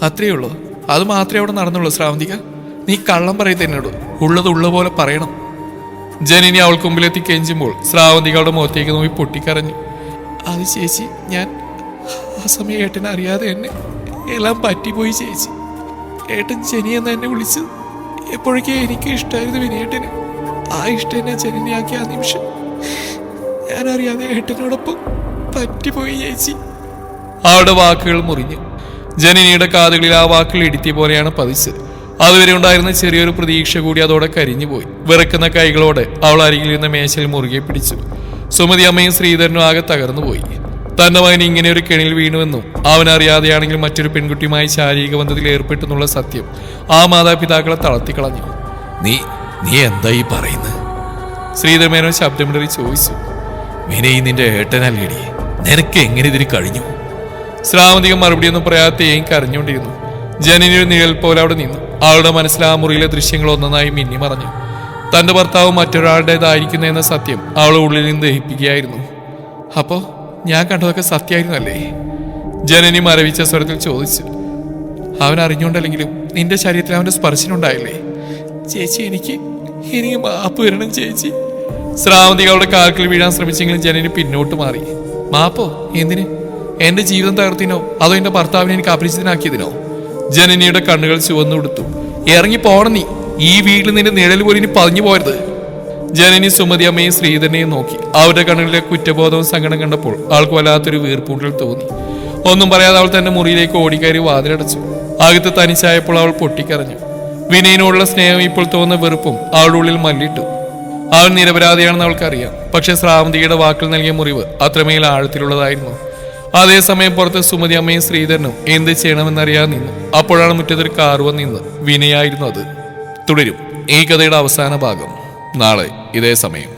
അത്രയേ ഉള്ളൂ, അത് മാത്രമേ അവിടെ നടന്നുള്ളൂ. ശ്രാവന്തിക, നീ കള്ളം പറയും തന്നെയുള്ളൂ, ഉള്ളത് ഉള്ള പോലെ പറയണം. ജനിനി അവൾക്ക് മുമ്പിലെത്തി കെഞ്ചുമ്പോൾ ശ്രാവന്തികയുടെ മുഖത്തേക്ക് നോക്കി പൊട്ടിക്കരഞ്ഞു. അത് ചേച്ചി, ഞാൻ ആ സമയം ഏട്ടനെ അറിയാതെ എല്ലാം പറ്റിപ്പോയി ചേച്ചി. ഏട്ടൻ ജനിയെന്ന് എന്നെ വിളിച്ചത് എപ്പോഴൊക്കെ എനിക്ക് ഇഷ്ടമായിരുന്നു വിനയേട്ടന്. ആ ഇഷ്ടം എന്നെ ജനനിയാക്കിയ ആ നിമിഷം ഞാനറിയാതെ ഏട്ടനോടൊപ്പം പറ്റിപ്പോയി ചേച്ചി. അവളുടെ വാക്കുകൾ മുറിഞ്ഞു. ജനനിയുടെ കാതുകളിൽ ആ വാക്കുകൾ ഇടിത്തിയ പോലെയാണ് പതിച്ചത്. അതുവരെ ഉണ്ടായിരുന്ന ചെറിയൊരു പ്രതീക്ഷ കൂടി അതോടെ കരിഞ്ഞുപോയി. വിറക്കുന്ന കൈകളോടെ അവൾ അരികിൽ നിന്ന് മേശയിൽ മുറുകെ പിടിച്ചു. സുമതി അമ്മയും ശ്രീധരനും ആകെ തകർന്നുപോയി. തന്റെ മകൻ ഇങ്ങനെ ഒരു കെണിയിൽ വീണുവെന്നും അവനറിയാതെയാണെങ്കിൽ മറ്റൊരു പെൺകുട്ടിയുമായി ശാരീരിക ബന്ധത്തിൽ ഏർപ്പെട്ടെന്നുള്ള സത്യം ആ മാതാപിതാക്കളെ തളർത്തിക്കളഞ്ഞു. നീ എന്താ ഈ പറയുന്നത്? ശ്രീധരമേനോ ശബ്ദമിടറി ചോദിച്ചു. വിനയ് നിന്റെ ഏട്ടനല്ലേടി, നിനക്ക് എങ്ങനെ ഇതിന് കഴിഞ്ഞു? ശ്രാവന്തികം മറുപടിയൊന്നും പറയാതെയും കരഞ്ഞുകൊണ്ടിരുന്നു. ജനനിയൊരു നിഴൽ പോലെ അവിടെ നിന്നു. അവളുടെ മനസ്സിൽ ആ മുറിയിലെ ദൃശ്യങ്ങൾ ഒന്നൊന്നായി മിന്നി മറഞ്ഞു. തന്റെ ഭർത്താവ് മറ്റൊരാളുടേതായിരിക്കുന്നു എന്ന സത്യം അവളെ ഉള്ളിൽ നിന്ന് ദഹിപ്പിക്കുകയായിരുന്നു. അപ്പോ ഞാൻ കണ്ടതൊക്കെ സത്യമായിരുന്നല്ലേ? ജനനി മരവിച്ച സ്വരത്തിൽ ചോദിച്ചു. അവൻ അറിഞ്ഞുകൊണ്ടല്ലെങ്കിലും നിന്റെ ശരീരത്തിൽ അവന്റെ സ്പർശനുണ്ടായില്ലേ ചേച്ചി? എനിക്ക് മാപ്പ് വരണം ചേച്ചി. ശ്രാവന്തിക അവളുടെ കാൽക്കിൽ വീഴാൻ ശ്രമിച്ചെങ്കിലും ജനനി പിന്നോട്ട് മാറി. മാപ്പോ? എന്തിന്? എന്റെ ജീവിതം തകർത്തിനോ അതോ എന്റെ ഭർത്താവിനെ എനിക്ക് അപരിചിതനാക്കിയതിനോ? ജനനിയുടെ കണ്ണുകൾ ചുവന്നുകൊടുത്തു. ഇറങ്ങി പോണം നീ. ഈ വീട്ടിൽ നിന്റെ നിഴൽ പോലും ഇനി പതിഞ്ഞു പോരുത്. ജനനി സുമതി അമ്മയും ശ്രീധരനെയും നോക്കി. അവരുടെ കണ്ണുകളിലെ കുറ്റബോധവും സങ്കടം കണ്ടപ്പോൾ ആൾക്ക് വല്ലാത്തൊരു വീർപ്പൂട്ടൽ തോന്നി. ഒന്നും പറയാതെ അവൾ തന്റെ മുറിയിലേക്ക് ഓടിക്കയറി വാതിലടച്ചു. അകത്ത് തനിച്ചായപ്പോൾ അവൾ പൊട്ടിക്കരഞ്ഞു. വിനയനോടുള്ള സ്നേഹം ഇപ്പോൾ തോന്നുന്ന വെറുപ്പും അവളുടെ ഉള്ളിൽ മല്ലിട്ടു. അവൻ നിരപരാധിയാണെന്ന് അവൾക്കറിയാം. പക്ഷെ ശ്രാവന്തിയുടെ വാക്കിൽ നൽകിയ മുറിവ് അത്രമേൽ ആഴത്തിലുള്ളതായിരുന്നു. അതേസമയം പുറത്ത് സുമതി അമ്മയും ശ്രീധരനും എന്ത് ചെയ്യണമെന്നറിയാതെ നിന്നു. അപ്പോഴാണ് മുറ്റത്തൊരു കാർ വന്നിന്ന്. വിനയായിരുന്നു അത്. തുടരും ഈ കഥയുടെ അവസാന ഭാഗം നാളെ ഇതേ സമയം.